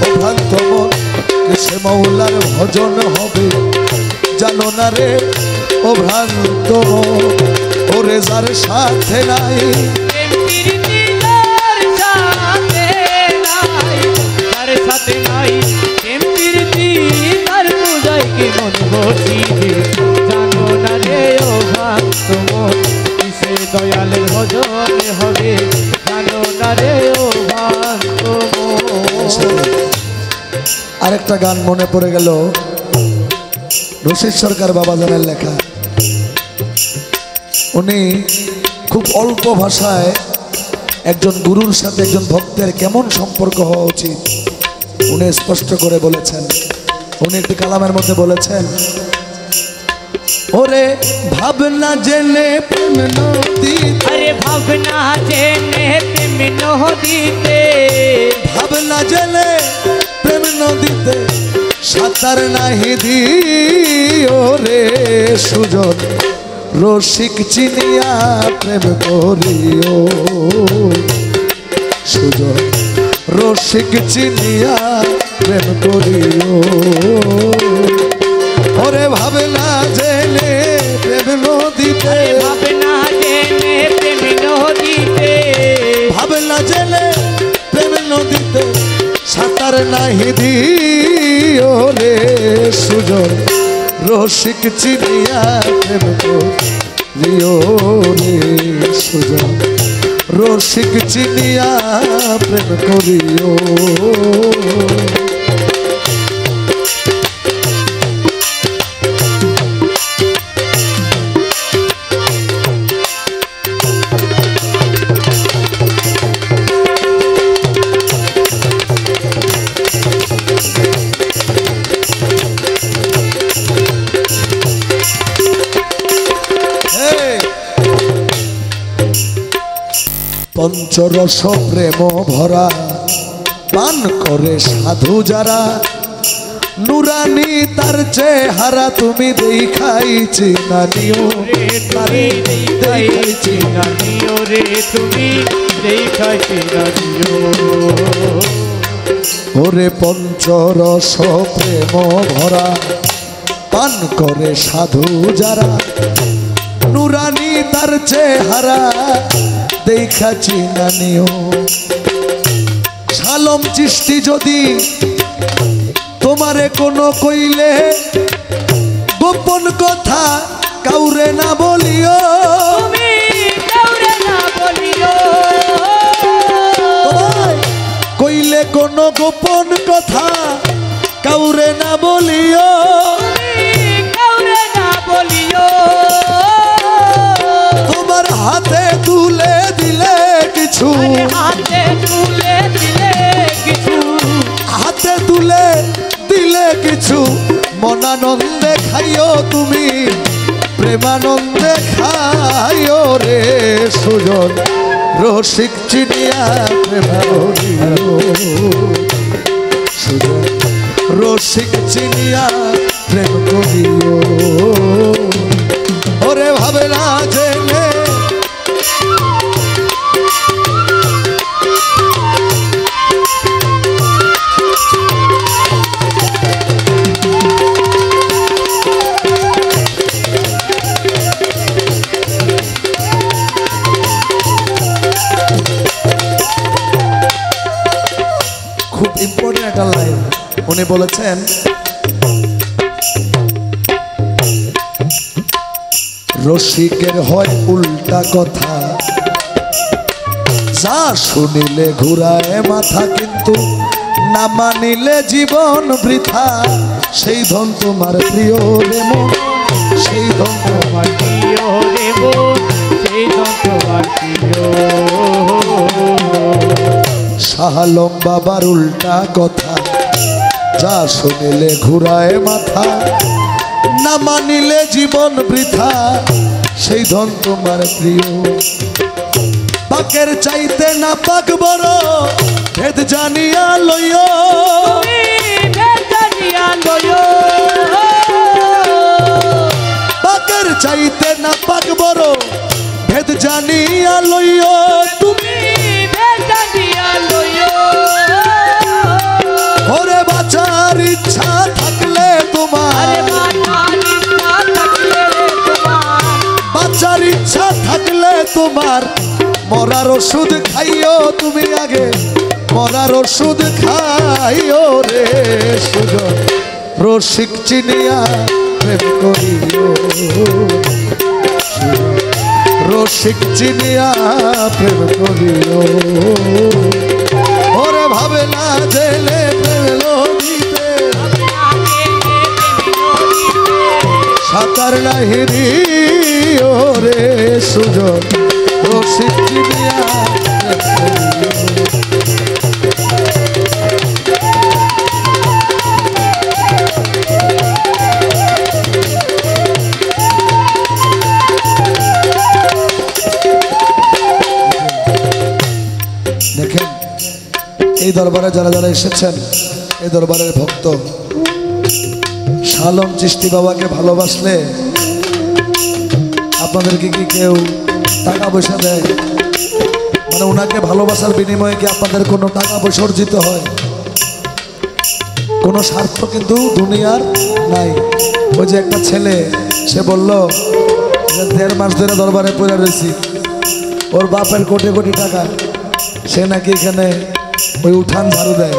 ও ভ্রান্ত মন সে মাওলার ভজন হবে জানো না রে ও ভ্রান্ত মন ওরে যার সাথে নাই প্রেম প্রীতি তার সাথে নাই, তার সাথে নাই প্রেম প্রীতি তার পূজায় কি মন বসিবে জানো না রে ও ভক্ত মন কিসে দয়ালের ভজন হবে জানো না রে ও ভক্ত মন। আরেকটা গান মনে পড়ে গেল, রশিদ সরকার বাবাজানের লেখা। উনি খুব অল্প ভাষায় একজন গুরুর সাথে একজন ভক্তের কেমন সম্পর্ক হওয়া উচিত উনি স্পষ্ট করে বলেছেন। উনি একটি কালামের মধ্যে বলেছেন, ওরে ভাবনা জেনে প্রেম নদী अरे भावना जेने प्रेम नदीते ভাবনা জেনে প্রেম নদীতে সাঁতার নাহি দিও রে সুজন রসিক চিনিয়া প্রেম করিও সুজন রসিক চিনিয়া প্রেম করিও ওরে ভাবনা জেলে প্রেম নদীতে ভাবনা জেলে প্রেম নদীতে ভাবনা জেলে প্রেম নদীতে সাঁতার নাহি দিও রে সুজন রসিক চিনিয়া প্রেম করিও রে সুজন রসিক চিনিয়া প্রেম করিও পঞ্চরস প্রেম ভরা পান করে সাধু যারা নুরানি তার চেহারা তুমি দেখাইছি না নিও রে তুমি দেখাইছি না নিও রে তুমি দেখাইছি না নিও ওরে পঞ্চরস প্রেম ভরা পান করে সাধু যারা নুরানি তার চেহারা দেখাছি না নিও শালম চিশতি যদি তোমারে কোনো কইলে গোপন কথা কাউরে না বলিও তুমি কাউরে না বলিও কইলে কোনো গোপন কথা কাউরে না বলিও কাউরে না বলিও তোমার হাতে তুলে দিলে কিছু হাতে তুলে দিলে কিছু হাতে তুলে দিলে কিছু মনানন্দে খাইও তুমি প্রেমানন্দে খাইও রে সুজন রসিক চিনিয়া প্রেম করিও সুজন রসিক চিনিয়া প্রেম করিও ওরে ভাবে না জেনে খুব ইম্পর্টেন্ট একটা লাইন উনি বলেছেন রসিকের হয় উল্টা কথা যা শুনিলে ঘুরায় মাথা কিন্তু না মানিলে জীবন বৃথা সেই ধন তোমার প্রিয় রে মন সেই ধন তোমার প্রিয় রে মন সেই ধন তোমার প্রিয় শাহালম বাবার উল্টা কথা যা শুনিলে ঘুরায় মাথা না মানিলে জীবন বৃথা সেই ধন তোমার প্রিয় পাকের চাইতে না পাক বড় ভেদ জানিয়া লইও পাকের চাইতে না পাক বড় ভেদ জানিয়া লইও তুমি ওরে বাঁচার ইচ্ছা থাকলে তোমার বাঁচার ইচ্ছা থাকলে তোমার মরার ওষুধ খাইও তুমি আগে মরার ওষুধ খাইও রে সুজন রসিক চিনিয়া প্রেম করিও রসিক চিনিয়া প্রেম করিও ওরে ভাবে না জেলে প্রেম নদীতে সাঁতার নাহি দিও রে সুজন রসিক চিনিয়া প্রেম করিও দেখেন এই দরবারে যারা যারা এসেছেন এই দরবারের ভক্ত শালম চিশতি বাবাকে ভালোবাসলে আপনাদেরকে কি কেউ টাকা পয়সা দেয়? মানে ওনাকে ভালোবাসার বিনিময়ে কি আপনাদের কোনো টাকা পয়সা অর্জিত হয়? কোনো স্বার্থ কিন্তু দুনিয়ার নাই। ওই যে একটা ছেলে, সে বলল যে 1.5 মাস ধরে দরবারে পড়ে রয়েছি, ওর বাপের কোটি কোটি টাকা, সে নাকি এখানে ওই উঠান ঝাড়ু দেয়।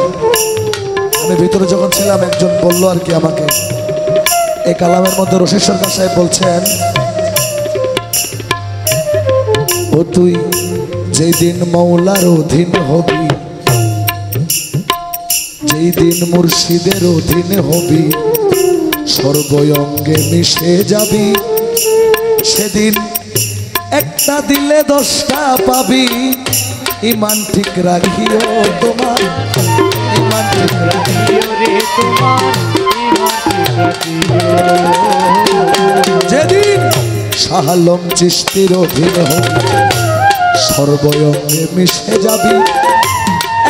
আমি ভিতরে যখন ছিলাম একজন বললো আর কি আমাকে, এই কালামের মধ্যে রশিদ সরকার সাহেব বলছেন, ও তুই যেই দিন মৌলার অধীন হবি, যেই দিন মুর্শিদের অধীন হবি, সর্বঙ্গে মিশে যাবি, সেদিন একটা দিলে 10টা পাবি। ইমান ঠিক রাখিও তোমার, ইমান ঠিক রাখিও রে তোমার ইমান ঠিক রাখিও। যেদিন শাহ আলম চিশতির অধীন হবি, সর্বঙ্গে মিশে যাবি,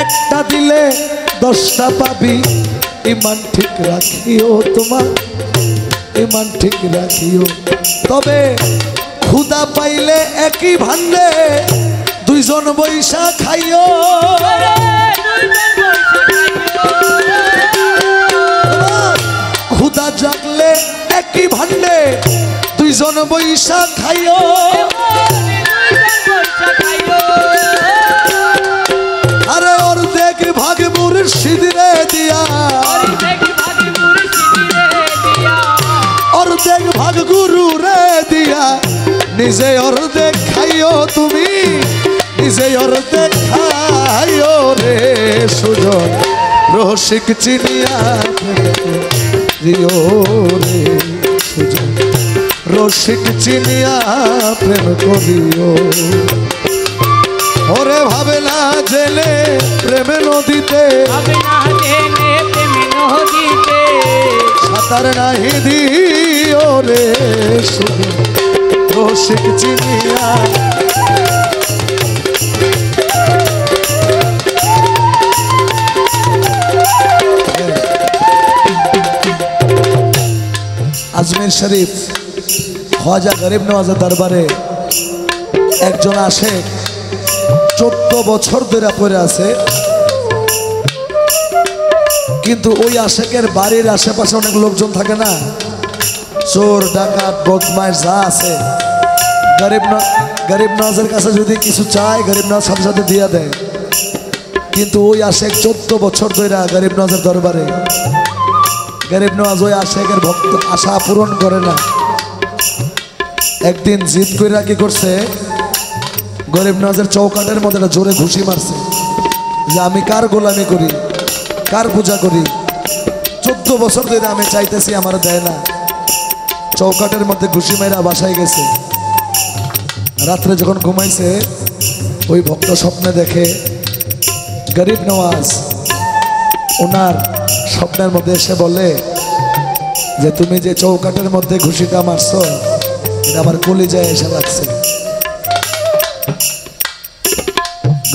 একটা দিলে 10টা পাবি। ইমান ঠিক রাখিও তোমার, ইমান ঠিক রাখিও। তবে ক্ষুধা পাইলে একই ভান্ডে দুইজন বৈশা খাইও, ক্ষুধা জাগলে একই ভান্ডে দুইজন বৈশা খাইও। আরে অর্ধেক ভাগ মুর্শিদরে দিয়া, অর্ধেক ভাগ গুরু রে দিয়া, নিজে অর্ধেক খাইও তুমি, নিজে অর্ধেক খাইও রে সুজন। রসিক চিনিয়া প্রিয় রে সুজন, রসিক চিনিয়া প্রেম করিও। ওরে ভাবে না জেলে প্রেমে নদীতে, সাঁতার নাহি দিও রে সুজন, রসিক চিনিয়া। আজমির শরীফ খ্বাজা গরিব নওয়াজের দরবারে একজন আসে, 14 বছর ধরে পড়ে আছে, কিন্তু ওই আশেকের বাড়ির আশেপাশে অনেক লোকজন থাকে না, চোর ডাকাত বদমাইশ যা আছে, গরিব নওয়াজের কাছে যদি কিছু চায় গরিব নওয়াজ সাথে সাথে দিয়ে দেয়। কিন্তু ওই আশেক 14 বছর ধরে গরিব নওয়াজের দরবারে, গরিব নওয়াজ ওই আশেকের ভক্ত আশা পূরণ করে না। একদিন জিদ কইরা কি করছে, গরিব নওয়াজের চৌকাটের মধ্যে একটা জোরে ঘুষি মারছে যে আমি কার গোলামি করি, কার পূজা করি, 14 বছর ধরে আমি চাইতেছি আমার দেয় না। চৌকাটের মধ্যে ঘুষি মাইরা বাসায় গেছে। রাত্রে যখন ঘুমাইছে, ওই ভক্ত স্বপ্নে দেখে গরিব নওয়াজ ওনার স্বপ্নের মধ্যে এসে বলে যে তুমি যে চৌকাটের মধ্যে ঘুষিটা মারছো, এটা আমার কলিজায় এসে লাগছে।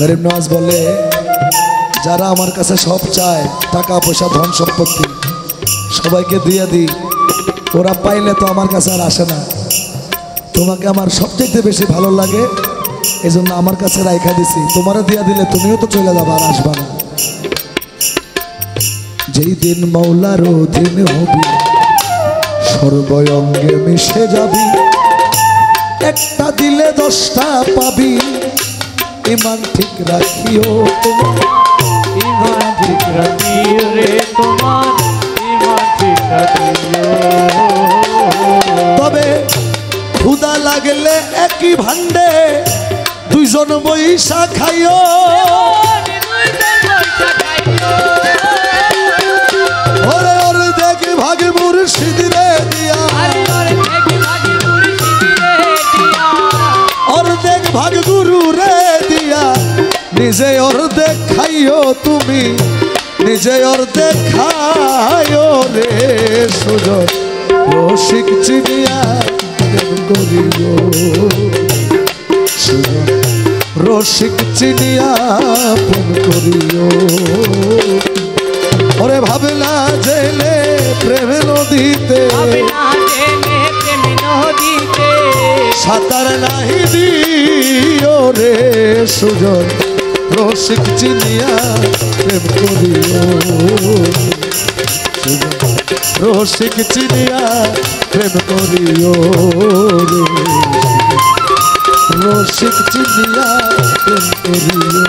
গরিব নওয়াজ বলে, যারা আমার কাছে সব চায়, টাকা পয়সা ধন সম্পত্তি সবাইকে দিয়ে দিই, ওরা পাইলে তো আমার কাছে আর আসে না। তোমাকে আমার সবচেয়ে বেশি ভালো লাগে, এই জন্য আমার কাছে রাইখা দিছি, তোমারও দিয়া দিলে তুমিও তো চলে যাবা, আর আসবা না। যেই দিন মৌলার অধীন হবি, সর্বঙ্গে মিশে যাবি, একটা দিলে 10টা পাবি। ইমান ঠিক রাখিও তোমার, ইমান ঠিক রাখিও রে তোমার ইমান ঠিক রাখিও। তবে ক্ষুধা লাগলে একই ভান্ডে দুইজন বৈশা খাইও, ওরে অর্ধেক ভাগ মুর্শিদরে দিয়া, অর্ধেক ভাগ গুরু রে দিয়া, নিজে অর্ধেক খাইও তুমি, নিজে অর্ধেক খাইও রে সুজন। রসিক চিনিয়া প্রেম করিও সুজন, রসিক চিনিয়া প্রেম করিও। ওরে ভাবলা জেলে প্রেম নদীতে, সাঁতার নাহি দিও রে সুজন রসিক চিনিয়া প্রেম করিও রসিক চিনিয়া প্রেম করিও রে রসিক চিনিয়া প্রেম করিও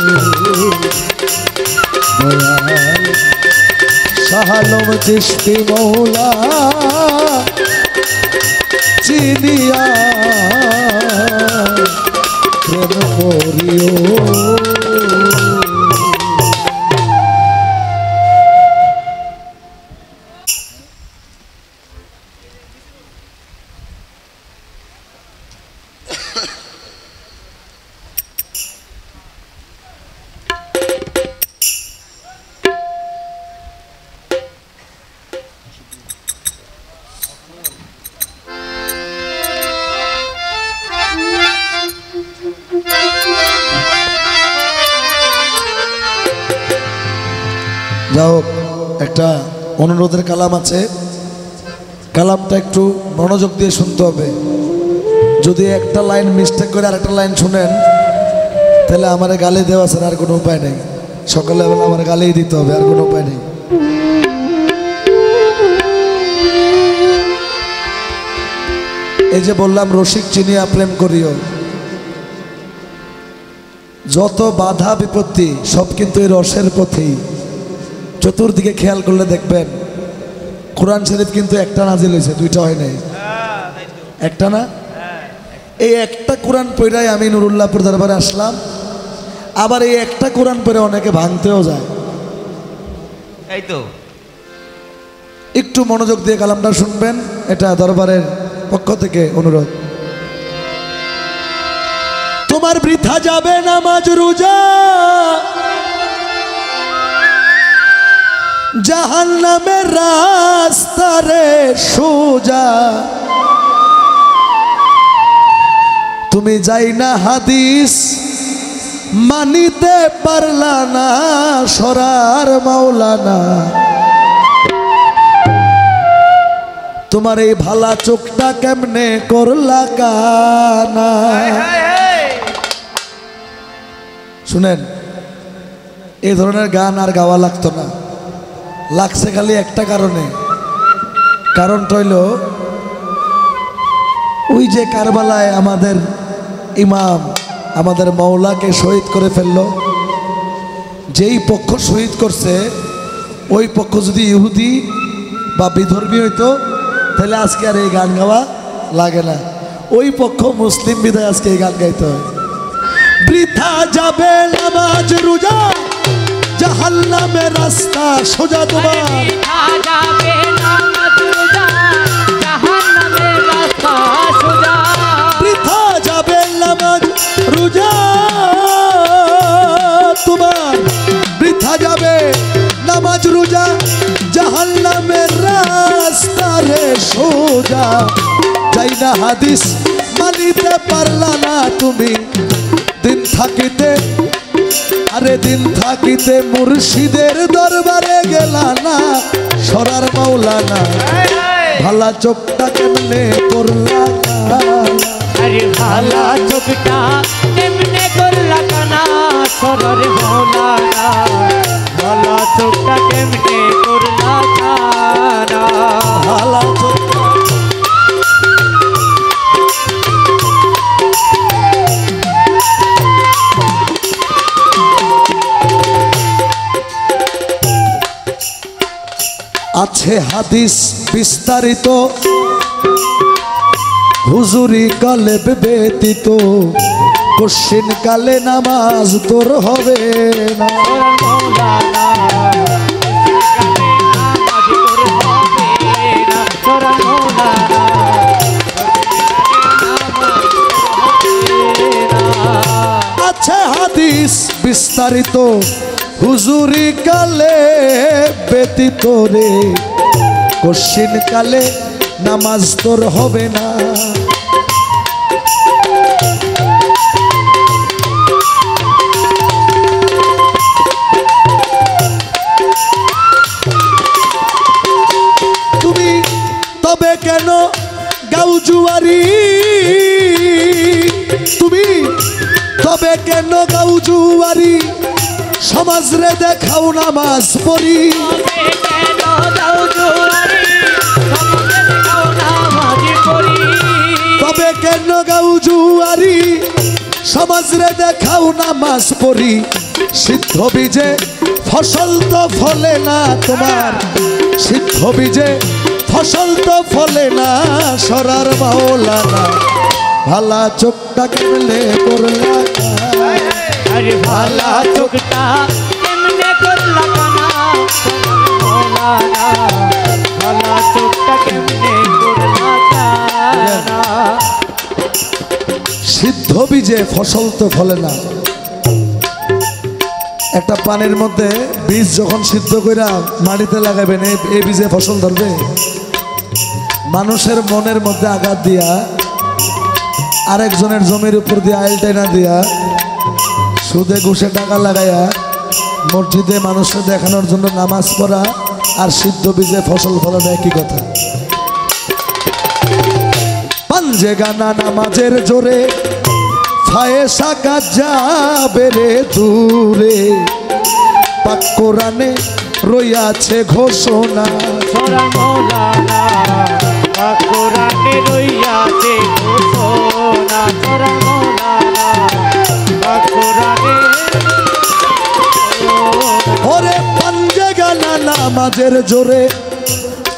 দয়াল শাহালম চিশতি মৌলা চিনিয়া প্রেম করিও। যাও একটা অনুরোধের কালাম আছে, কালামটা একটু মনোযোগ দিয়ে শুনতে হবে। যদি একটা লাইন মিস্টেক করে আরেকটা লাইন শুনেন তাহলে আমার গালি দেওয়া ছাড়া আর কোনো উপায় নেই। সকালবেলা আমার গালিই দিতে হবে, আর কোনো উপায় নেই। এই যে বললাম রসিক চিনিয়া প্রেম করিও, যত বাধা বিপত্তি সব কিন্তু এই রসের পথেই। চতুর্দিকে খেয়াল করলে দেখবেন কোরআন শরীফ কিন্তু একটা নাজিল হয়েছে, দুইটা হয় নাই, একটা না। এই একটা কোরআন পড়াই আমি নুরুল্লাহপুর দরবারে আসলাম। আবার এই একটা কোরআন পড়ে অনেকে ভাঙতেও যায়। এই তো একটু মনোযোগ দিয়ে কালামটা শুনবেন, এটা দরবারের পক্ষ থেকে অনুরোধ। তোমার বৃথা যাবে নামাজ রোজা, জাহান্নামের রাস্তা রে সোজা। তুমি যাই না হাদিস মানিতে পারলা না, সরার মাওলানা। তোমার এই ভালা চোখটা কেমনে করলা কানা। শুনেন, এই ধরনের গান আর গাওয়া লাগতো না, লাগছে খালি একটা কারণে। কারণটা হইল ওই যে কারবালায় আমাদের ইমাম আমাদের মৌলাকে শহীদ করে ফেলল, যেই পক্ষ শহীদ করছে ওই পক্ষ যদি ইহুদি বা বিধর্মী হইতো তাহলে আজকে আর এই গান গাওয়া লাগে না। ওই পক্ষ মুসলিম বিধায় আজকে এই গান গাইতে হয়। বৃথা যাবে নামাজ রোজা, জাহান্নামের রাস্তা সোজা। তোমার বৃথা যাবে নামাজ রোজা, তোমার বৃথা যাবে নামাজ রোজা, জাহান্নামের রাস্তা রে সোজা। যাই না হাদিস মানিতে পারলা না তুমি, দিন থাকিতে আরে দিন থাকিতে মুর্শিদের দরবারে গেলা না, সরার মাওলানা। ভালা চোখটা কেমনে করলা কানা, আরে ভালা চোখটা কেমনে করলা কানা, সরার মাওলানা। ভালা চোখটা কেমনে করলা কানা, ভালা চোখটা। আছে হাদিস বিস্তারিত, হুজুরি কালে ব্যতীত, কশিন কালে নামাজ তোর হবে না। আছে হাদিস বিস্তারিত, হুজুরি কালে ব্যতীত রে, কশিন কালে নামাজ তোর হবে না। তুমি তবে কেন গাও জুয়ারি, তবে কেন গাও জুয়ারি সমাজ রে দেখাও নামাজ পড়ি তবে কেন গাও জুয়ারি সমাজ রে দেখাও নামাজ পড়ি সিদ্ধ বীজে ফসল তো ফলে না তোমার সিদ্ধ বীজে ফসল তো ফলে না সরার মাওলানা ভালা চোখটা কেমনে করলা আরে ভালা চোখটা কেমনে করলা কানা মৌলানা ভালা চোখটা কেমনে করলা কানা সিদ্ধ বীজে ফসল তো ফলে না একটা পানির মধ্যে বীজ যখন সিদ্ধ কইরা মাটিতে লাগাবেন এই বীজে ফসল ধরবে মানুষের মনের মধ্যে আঘাত দিয়া আরেকজনের জমির উপর দিয়ে আইল টাইনা দিয়া সুদে ঘুষে টাকা লাগাইয়া মসজিদে মানুষকে দেখানোর জন্য নামাজ পড়া আর সিদ্ধ বীজে ফসল ফলানো একই কথা পাঞ্জে গানা নামাজের জোরে ফায়েসা কাজ যাবে রে দূরে পাক কোরআনে রইয়াছে ঘোষণা সরার মৌলানা পাক কোরআনে রইয়াছে ঘোষণা সরার মৌলানা পাক কোরআনে ওরে পাঞ্জে গানা নামাজের জোরে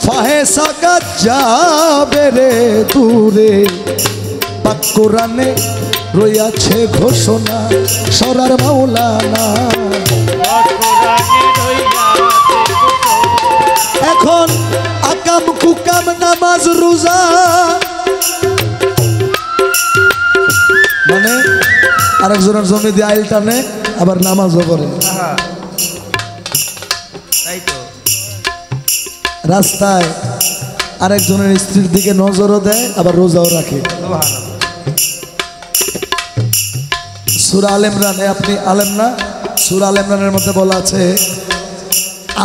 ফায়েসা কাজ যাবে রে দূরে পাক কোরআনে রইয়াছে ঘোষণা সরার মাওলানা পাক কোরআনে রইয়াছে এখন আকাম কুকাম নামাজ রোজা মানে আরেকজনের জমি দিয়ে আইল টানে আবার নামাজও করে তাই তো রাস্তায় আরেকজনের স্ত্রীর দিকে নজরও দেয় আবার রোজাও রাখে সূরা আল ইমরান আপনি আলেম না সূরা আল ইমরানের মধ্যে বলা আছে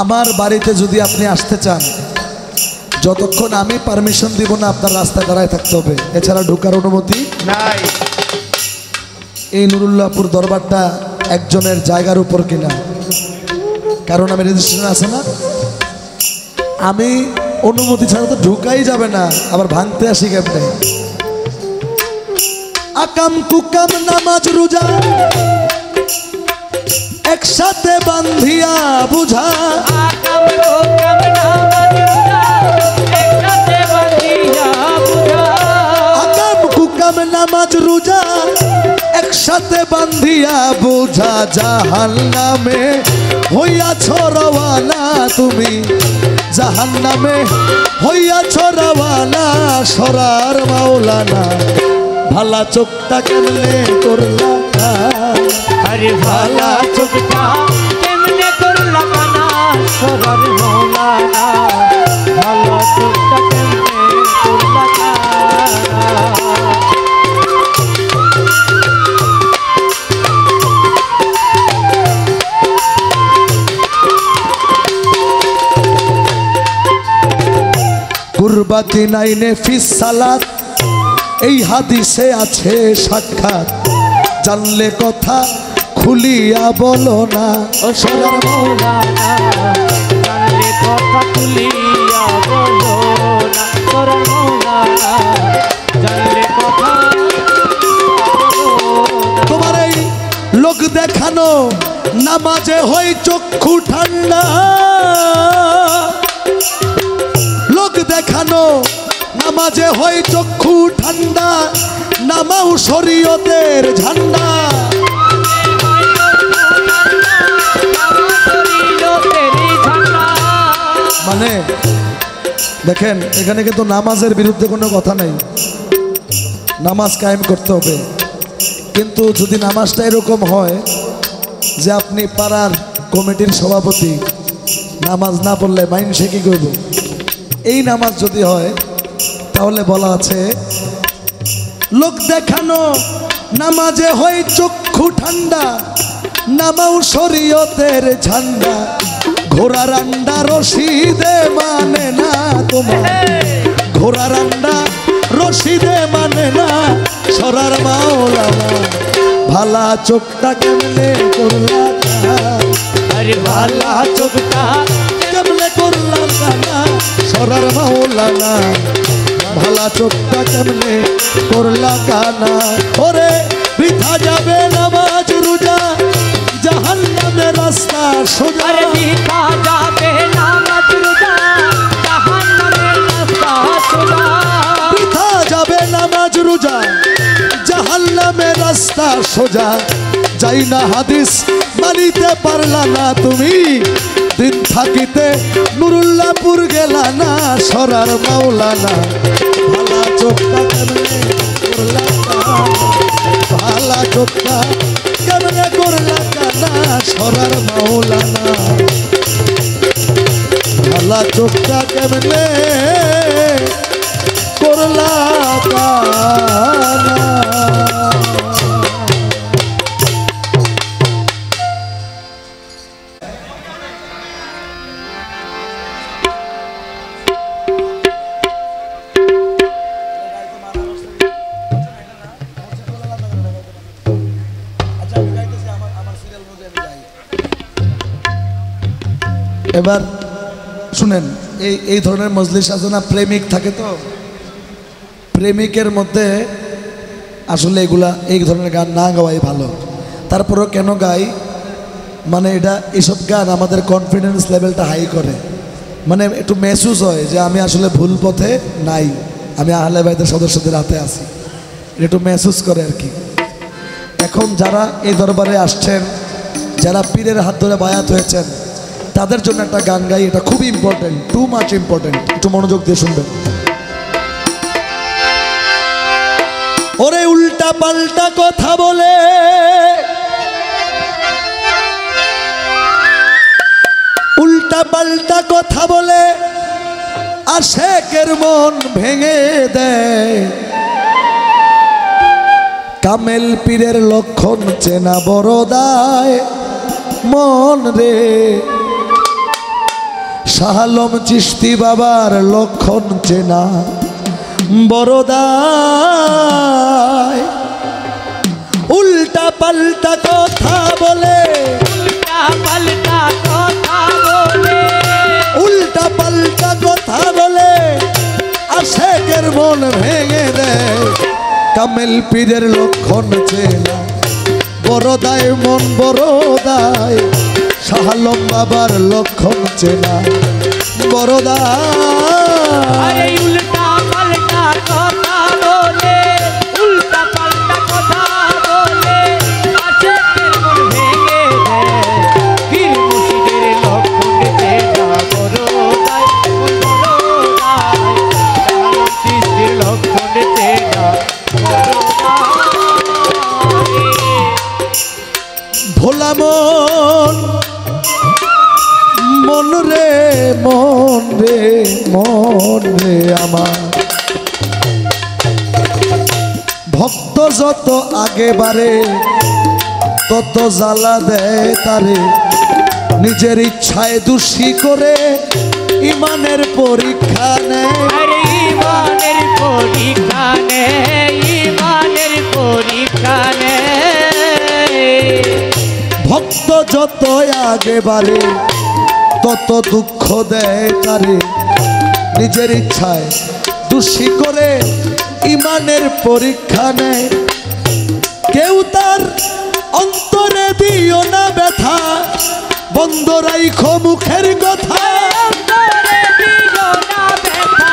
আমার বাড়িতে যদি আপনি আসতে চান যতক্ষণ আমি পারমিশন দিব না আপনার রাস্তায় দাঁড়ায় থাকতে হবে এছাড়া ঢোকার অনুমতি নাই এই নুরুল্লাহপুর দরবারটা একজনের জায়গার উপর কিনা কারণ আমি রেজিস্ট্রেশন আছে না আমি অনুমতি ছাড়া তো ঢুকাই যাবে না আবার ভাঙতে আসি কেমনে আকাম কুকাম নামাজ রোজা একসাথে বান্ধিয়া বুঝা আকাম কুকাম নামাজ রোজা একসাথে বাঁধিয়া বুঝা আকাম কুকাম নামাজ রোজা একসাথে বান্ধিয়া বুঝা জাহান্নামে হইয়াছ রওয়ানা তুমি জাহান্নামে হইয়াছ রওয়ানা সরার মাওলানা ভালা চোখটা কেমনে করলা আরে ভালা চোখটা কেমনে করলা কানা সরার মৌলানা ভালা চোখটা কেমনে করলা কানা কুরবাতি নাইনে ফিস সালাত এই হাদিসে আছে সাক্ষাৎ জানলে কথা খুলিয়া বলো না ও সরার মৌলানা জানলে কথা খুলিয়া বলো না সরার মৌলানা জানলে কথা বলো না তোমার এই লোক দেখানো নামাজে হই চক্ষু ঠান্ডা লোক দেখানো নামাজে হই চক্ষু ঠান্ডা নামাও শরীয়তের ঝান্ডা মানে দেখেন এখানে কিন্তু নামাজের বিরুদ্ধে কোনো কথা নাই নামাজ কায়েম করতে হবে কিন্তু যদি নামাজটা এরকম হয় যে আপনি পাড়ার কমিটির সভাপতি নামাজ না পড়লে মাইন সে কি করব এই নামাজ যদি হয় তাহলে বলা আছে লোক দেখানো নামাজে হয় চক্ষু ঠান্ডা নামাও শরীয়তের ঝান্ডা ঘোড়ার আন্ডা রশিদে মানে না তোমার ঘোড়ার আন্ডা রশিদে মানে না সরার মাওলানা ভালা চোখটা কেমনে করলা আরে ভালা চোখটা কেমনে করলা কানা সরার মাওলানা ভালা চোখটা কেমনে করলা কানা ওরে বৃথা যাবে নামাজ রোজা জাহান্নামের রাস্তা সোজা আরে বৃথা যাবে নামাজ রোজা জাহান্নামের রাস্তা সোজা বৃথা যাবে নামাজ রোজা জাহান্নামের রাস্তা সোজা যাই না হাদিস মানিতে পারলা না তুমি দিন থাকিতে নুরুল্লাহপুর গেলা না সরার মাওলানা ভালা চোখটা কেমনে করলা ভালা চোখটা কেমনে করলা কানা সরার মাওলানা ভালা চোখটা কেমনে করলা কানা এবার শুনেন এই ধরনের মজলিস আছে না প্রেমিক থাকে তো প্রেমিকের মধ্যে আসলে এগুলা এই ধরনের গান না গাওয়াই ভালো তারপরেও কেন গাই মানে এটা এইসব গান আমাদের কনফিডেন্স লেভেলটা হাই করে মানে একটু মেহসুস হয় যে আমি আসলে ভুল পথে নাই আমি আহলে বাইতের সদস্যদের হাতে আছি এটা একটু মেহসুস করে আর কি এখন যারা এই দরবারে আসছেন যারা পীরের হাত ধরে বায়াত হয়েছেন তাদের জন্য একটা গান গাই এটা খুবই ইম্পর্টেন্ট টু মাচ ইম্পর্টেন্ট একটু মনোযোগ দিয়ে শুনবেন ওরে উল্টা পাল্টা কথা বলে উল্টা পাল্টা কথা বলে আশেকের মন ভেঙে দেয় কামেল পীরের লক্ষণ চেনা বড় দায় মন রে শাহ আলম চিশতি বাবার লক্ষণ চেনা বড় দায় উল্টা পাল্টা কথা বলে উল্টা পাল্টা কথা বলে উল্টা পাল্টা কথা বলে আশেকের মন ভেঙে দেয় কামেল পীরের লক্ষণ চেনা বড় দায় মন বড় দায় শাহ আলম বাবার লক্ষণ চেনা বড় দায় উল্টা পাল্টা কথা বলে উল্টা পাল্টা কথা বলে আশেকের মন ভেঙে দেয় পীর মুর্শিদের লক্ষণ চেনা বড় দায় বড় দায় শাহ চিশতির লক্ষণ চেনা বড় দায় ভোলা মন মন রে মন রে মন রে আমার ভক্ত যত আগে বাড়ে তত জ্বালা দেয় তারে নিজের ইচ্ছায় দোষী করে ইমানের পরীক্ষা নেয় আরে ইমানের পরীক্ষা নে ইমানের পরীক্ষা নে ভক্ত যত আগে বাড়ে তত দুঃখ দেয় তারে নিজের ইচ্ছায় দোষী করে ইমানের পরীক্ষা নেয় কেউ তার অন্তরে দিও না ব্যথা বন্ধ রাইখো মুখের কথা অন্তরে দিও না ব্যথা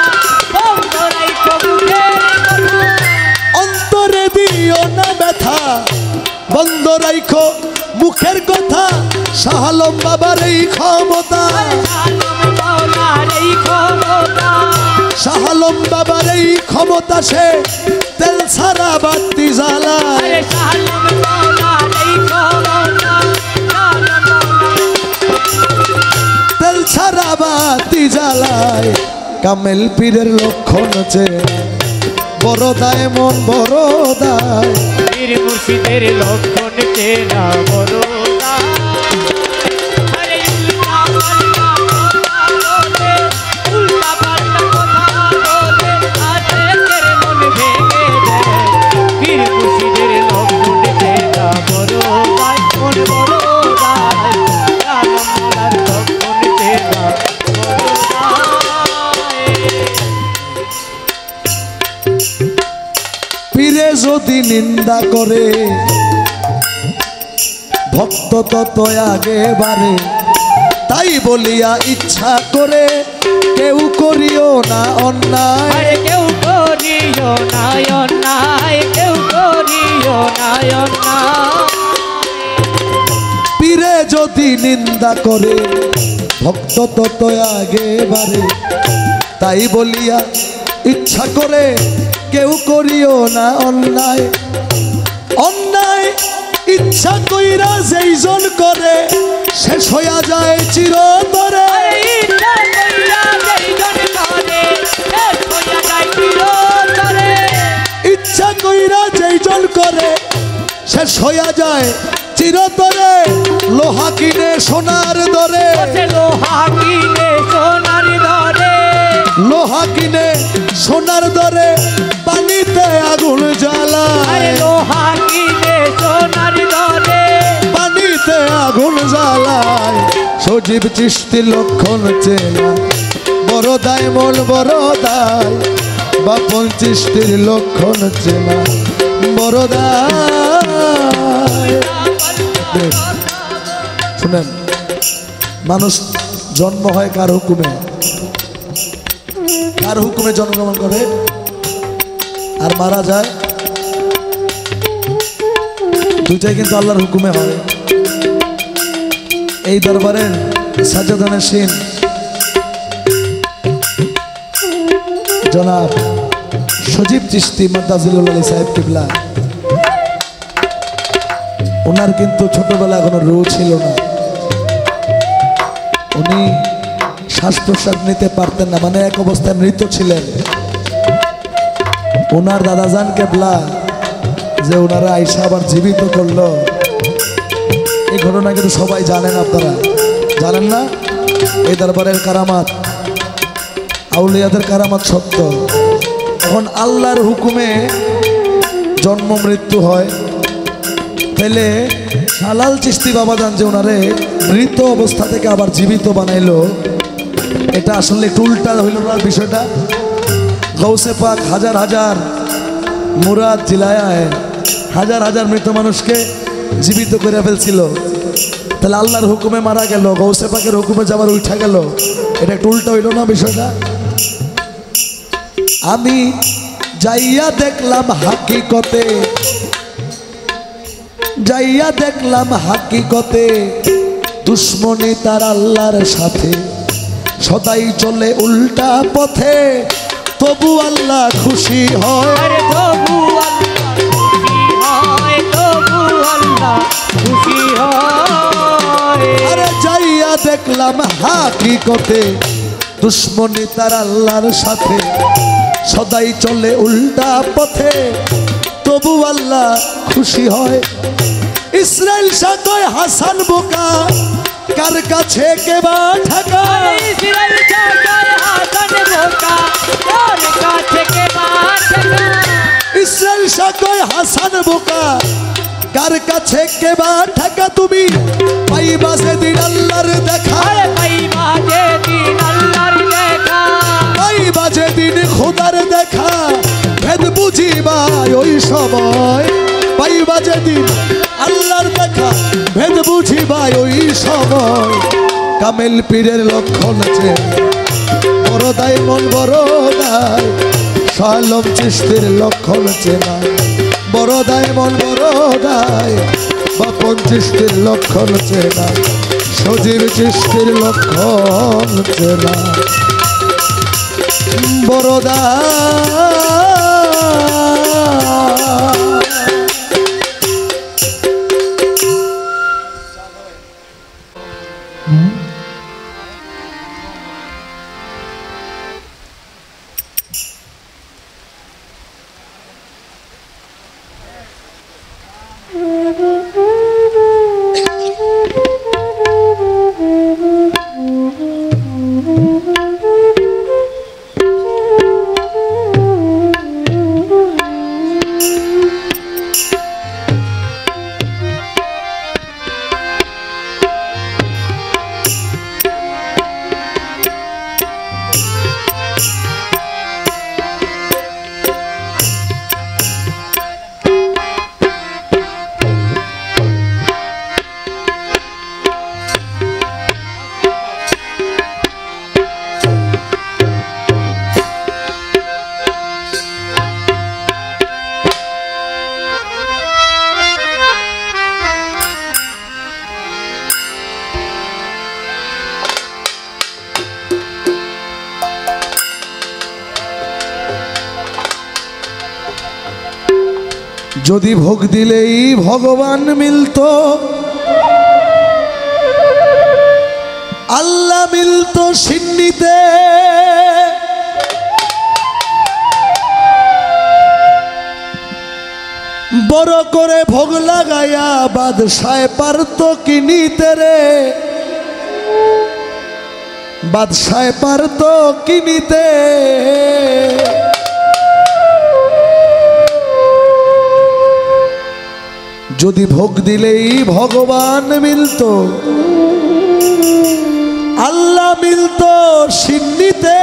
বন্ধ রাইখো মুখের কথা অন্তরে দিও না ব্যথা বন্ধ রাইখো মুখের কথা শাহ আলম বাবার এই ক্ষমতা আলম মাওলার এই ক্ষমতা শাহ আলম বাবার এই ক্ষমতা সে তেল ছাড়া বাতি জ্বালায় আরে শাহ আলম মাওলার এই ক্ষমতা তেল ছাড়া বাতি জ্বালায় কামেল পীরের লক্ষণ চেনা বড় দায় মন বড় দায় পীর মুর্শিদের লক্ষণ চেনা বড় দায় আরে উল্টা পাল্টা কথা বলে উল্টা পাল্টা কথা বলে আশেকের মন ভেঙে দেয় পীর মুর্শিদের লক্ষণ চেনা যদি নিন্দা করে ভক্ত তত আগে বাড়ে, তাই বলিয়া ইচ্ছা করে কেউ করিও না অন্যায়। আরে কেউ করিও না অন্যায়, কেউ করিও না অন্যায়। পীরে যদি নিন্দা করে ভক্ত তত আগে বাড়ে, তাই বলিয়া ইচ্ছা করে কেউ করিও না অন্যায়। অন্যায় ইচ্ছা কইরা যেইজন করে শেষ হইয়া যায় চিরতরে। ইচ্ছা কইরা যেইজন করে শেষ হইয়া যায় চিরতরে। লোহা কিনে সোনার দরে, লোহা কিনে সোনার দরে, লোহা কিনে সোনার দরে পানিতে আগুন জ্বালায়। লোহা কিনে সোনার দরে পানিতে আগুন জ্বালায়। সজীব চিশতি লক্ষণ চেনা বড় দায় মন বড় দায়। বাপন চিশতির লক্ষণ চেনা বড় দায়। শুনেন, মানুষ জন্ম হয় কার হুকুমে? কার হুকুমে জন্মগ্রহণ করে আর মারা যায়? দুইটাই কিন্তু আল্লাহর হুকুমে হয়। এই দরবারের সাজ্জাদানে সিন জনাব সজীব চিশতি মাদ্দাজিলুল আলী সাহেব কিবলা, ওনার কিন্তু ছোটবেলা কোনো রোগ ছিল না। উনি শ্বাস প্রশ্বাস নিতে পারতেন না, মানে এক অবস্থায় মৃত ছিলেন। ওনার দাদাজান কেবলা যে ওনারা আইসা আবার জীবিত করলো, এই ঘটনা কিন্তু সবাই জানেন। আপনারা জানেন না? এই দরবারের কারামাত, আউলিয়াদের কারামাত সত্য। এখন আল্লাহর হুকুমে জন্ম মৃত্যু হয়, তাহলে শালাল চিশতি বাবাজান যে ওনারে মৃত অবস্থা থেকে আবার জীবিত বানাইলো, এটা আসলে একটু উল্টা হইল না বিষয়টা? গৌসে পাক হাজার হাজার মুরাদ জিলায় হাজার হাজার মৃত মানুষকে জীবিত করে ফেলছিল, তাহলে আল্লাহর হুকুমে মারা গেল, গৌসে পাকের হুকুমে যাবার উঠা গেল, এটা একটু উল্টা হইল না বিষয়টা? আমি যাইয়া দেখলাম হাকিকতে, যাইয়া দেখলাম হাকিকতে দুশ্মনী তার আল্লাহর সাথে। সদাই চলে উল্টা পথে, তবু আল্লাহ খুশি হয়। তবু আল্লাহ খুশি হয়। আরে যাইয়া দেখলাম হাকিকতে দুশ্মনী তার আল্লাহর সাথে। সদাই চলে উল্টা পথে, তবু আল্লাহ খুশি হয়। ইসরাইল সাকয় হাসান বোকা, কার কাছে কেবা ঠেকা? ইসরাইল সাকয় হাসান বোকা, কার কাছে কেবা ঠেকা? ইসরাইল সাকয় হাসান বোকা, কার কাছে কেবা ঠেকা? তুমি পাইবা সেদিন আল্লাহর দেখা, পাইবা যেদিন আল্লাহর দেখা, পাইবা যেদিন খোদার দেখা। ভেদ বুঝিবা ওই সময়, পাইবা যেদিন আল্লাহর দেখা, ভেদ বুঝিবা ওই সময়। কামেল পীরের লক্ষণ আছে বড় দায় মন বড় দায়। শালম চিশতির লক্ষণ চেনা বড় দায় মন বড় দায়। বাপন চিশতির লক্ষণ চেনা, সজীব চিশতির লক্ষণ চেনা বড় দায়। যদি ভোগ দিলেই ভগবান মিলতো, আল্লাহ মিলতো সিন্নিতে, বড় করে ভোগ লাগাইয়া বাদশায় পারতো কিনিতে রে, বাদশায় পারতো কিনিতে। যদি ভোগ দিলেই ভগবান মিলতো, আল্লাহ মিলতো সিন্নিতে,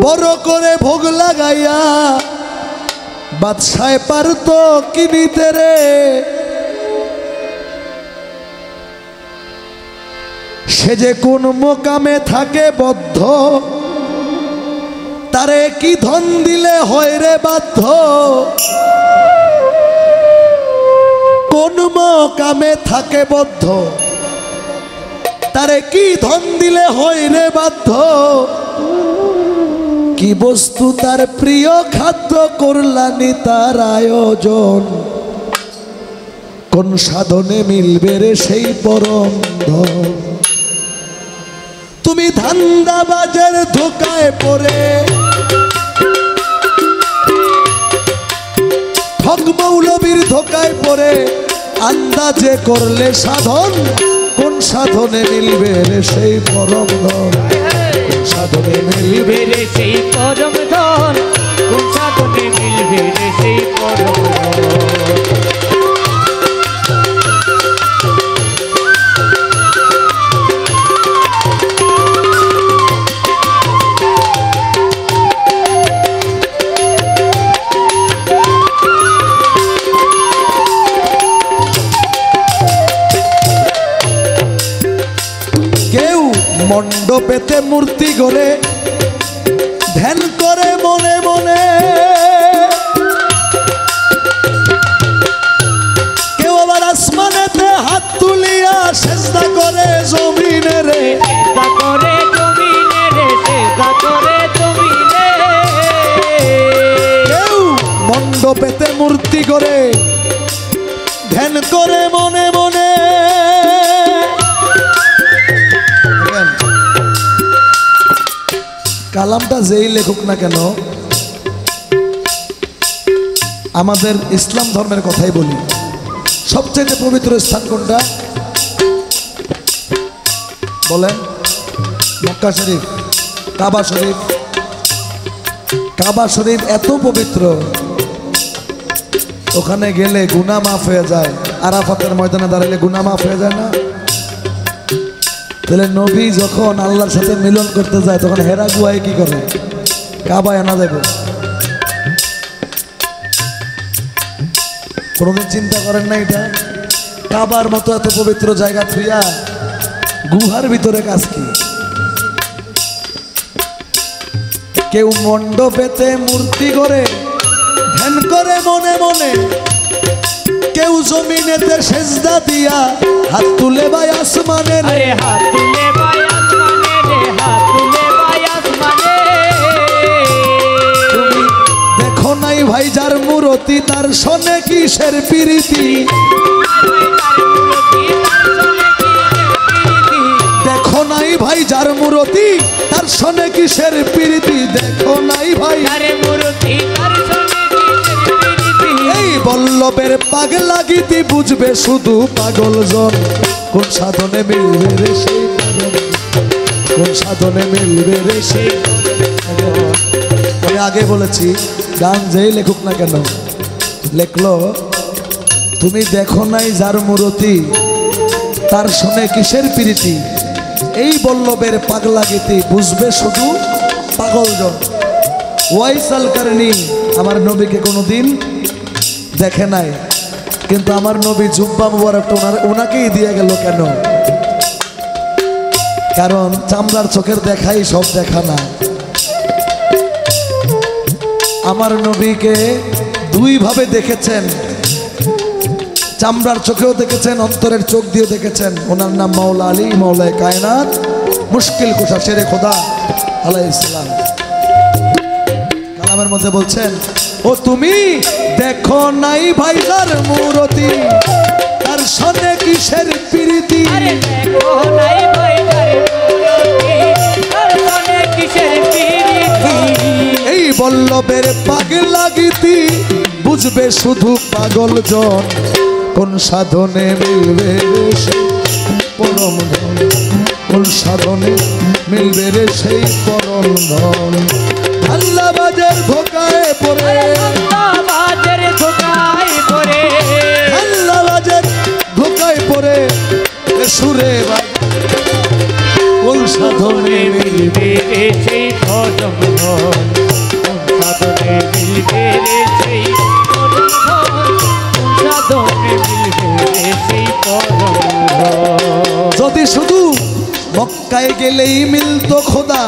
বড় করে ভোগ লাগাইয়া বাদশায় পারতো কিনিতে রে। সে যে কোন মোকামে থাকে বদ্ধ, তারে কি ধন দিলে হয় রে বাধ্য। কোন মোকামে থাকে বদ্ধ, তারে কি ধন দিলে হয় রে বাধ্য। কি বস্তু তার প্রিয় খাদ্য করলানি তার আয়োজন, কোন সাধনে মিলবে রে সেই পরম ধন। তুমি ধান্দাবাজের ধোকায় পড়ে, ঠক মৌলবীর ধোকায় পড়ে আন্দাজে করলে সাধন, কোন সাধনে মিলবে রে সেই পরম ধন। কোন সাধনে মিলবে রে সেই পরম ধন, কোন সাধনে মিলবে রে সেই পরম ধন। মণ্ডপেতে মূর্তি গড়ে ধ্যান করে মনে মনে, কেউ আবার আসমানেতে হাত তুলিয়া সেজদা করে জমিনে রে, সেজদা করে জমিনে রে, সেজদা করে জমিনে। কেউ মণ্ডপেতে মূর্তি গড়ে ধ্যান করে মনে মনে। কালামটা যেই লেখক না কেন, আমাদের ইসলাম ধর্মের কথাই বলি। সবচেয়ে পবিত্র স্থান কোনটা বলেন? মক্কা শরীফ, কাবা শরীফ। কাবা শরীফ এত পবিত্র, ওখানে গেলে গুনাহ মাফ হয়ে যায়। আরাফাতের ময়দানে দাঁড়ালে গুনাহ মাফ হয়ে যায় না? তাহলে নবী যখন আল্লাহর সাথে মিলন করতে যায় তখন হেরা গুহায় কি করে? কাবায় আনা যাবে? কোনোদিন চিন্তা করেন না এটা? কাবার মতো এত পবিত্র জায়গা থুইয়া গুহার ভিতরে কাজ কি? কেউ মণ্ডপেতে মূর্তি করে ধ্যান করে মনে মনে, কেউ জমিনেতে সেজদা দিয়া হাত তুলে ভাই আসমানে রে, হাত তুলে ভাই আসমানে রে, হাত তুলে ভাই আসমানে। তুমি দেখো নাই ভাই যার মূরতি তার সনে কিসের প্রীতি, দেখো নাই ভাই যার মূরতি তার সনে কিসের প্রীতি, দেখো নাই ভাই মূরতি তার সনে কিসের প্রীতি। এই বল্লভের পাগলা গীতি বুঝবে শুধু পাগল জন, কোন সাধনে মিলবে রে সেই পরম, কোন সাধনে মিলবে রে সেই। আমি আগে বলেছি গান যেই লেখুক না কেন লেখলো, তুমি দেখো নাই যার মূরতি তার শোনে কিসের প্রীতি, এই বল্লভের পাগলা গীতি বুঝবে শুধু পাগলজন। ওয়াইস আল কারনি আমার নবীকে কোনোদিন দেখে নাই, কিন্তু আমার নবী জুব্বা মুবারকটা ওনাকেই দিয়ে গেল কেন? কারণ চামড়ার চোখের দেখাই সব দেখা না। আমার নবীকে দুই ভাবে দেখেছেন, চামড়ার চোখেও দেখেছেন, অন্তরের চোখ দিয়েও দেখেছেন। ওনার নাম মাওলা আলী, মাওলায়ে কায়নাত, মুশকিল কুশা শেরে খোদা। আলাইহিস সালাম কালামের মধ্যে বলছেন, ও তুমি দেখো নাই ভাইজার মূরতি, তার সনে কিসের প্রীতি। আরে দেখো নাই ভাইজার মূরতি, তার সনে কিসের প্রীতি। এই বল্লভের পাগলা গীতি বুঝবে শুধু পাগল জন, কোন সাধনে মিলবে রে সেই পরম ধন, কোন সাধনে মিলবে রে সেই পরম ধন। আল্লাহবাজের ধোকায় পড়ে, বাজের ধোকায় পড়ে, আল্লাহবাজের ধোকায় পড়ে সুরে কোন সাধনে মিলবে মিলবে রে সেই পরম ধন, কোন সাধনে মিলবে রে সেই পরম ধন, কোন সাধনে মিলবে রে সেই পরম ধন। যদি শুধু মক্কায় গেলেই মিলতো খোদা,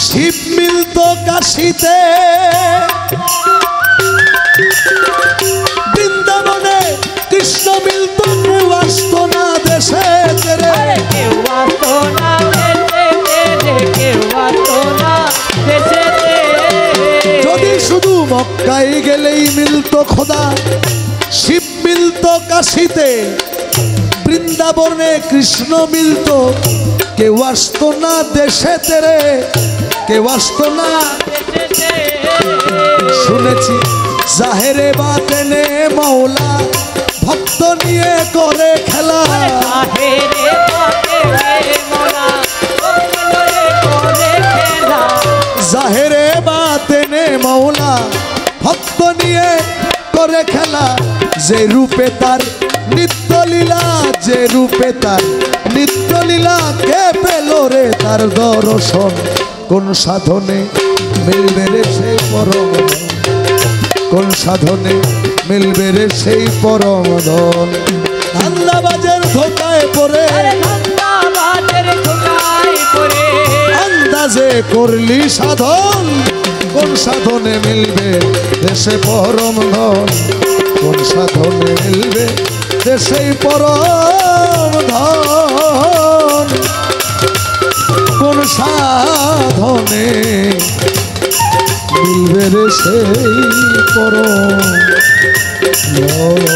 শিব মিলতো কাশিতে, বৃন্দাবনে কৃষ্ণ মিলতো কেউ আসতো না দেশে তেরে। আরে কেউ আসতো না দেশে তেরে, কেউ আসতো না দেশে তেরে। যদি শুধু মক্কায় গেলেই মিলতো খোদা, শিব মিলতো কাশিতে, বৃন্দাবনে কৃষ্ণ মিলতো কেউ আসতো না দেশে তেরে, কেউ আসতো না। শুনেছি জাহেরে বাতেনে মৌলা ভক্ত নিয়ে করে খেলা, জাহেরে বাতেনে মৌলা ভক্ত নিয়ে করে খেলা, জাহেরে বাতেনে মৌলা ভক্ত নিয়ে করে খেলা। যে রূপে তার নিত্য লীলা, যে রূপে তার নিত্য লীলা, কে পেল রে তার দর্শন, কোন সাধনে মিলবে রে সেই পরম ধন, কোন সাধনে মিলবে রে সেই পরম ধন। আল্লাহবাজের ধোকায় পড়ে, আরে বাজের ধোকায় পড়ে, আন্দাজে করলি সাধন, কোন সাধনে মিলবে দেশে পরম ধন, কোন সাধনে মিলবে দেশে পরম ধন, কোন সাধনে মিলবে রে সেই পরম ধন।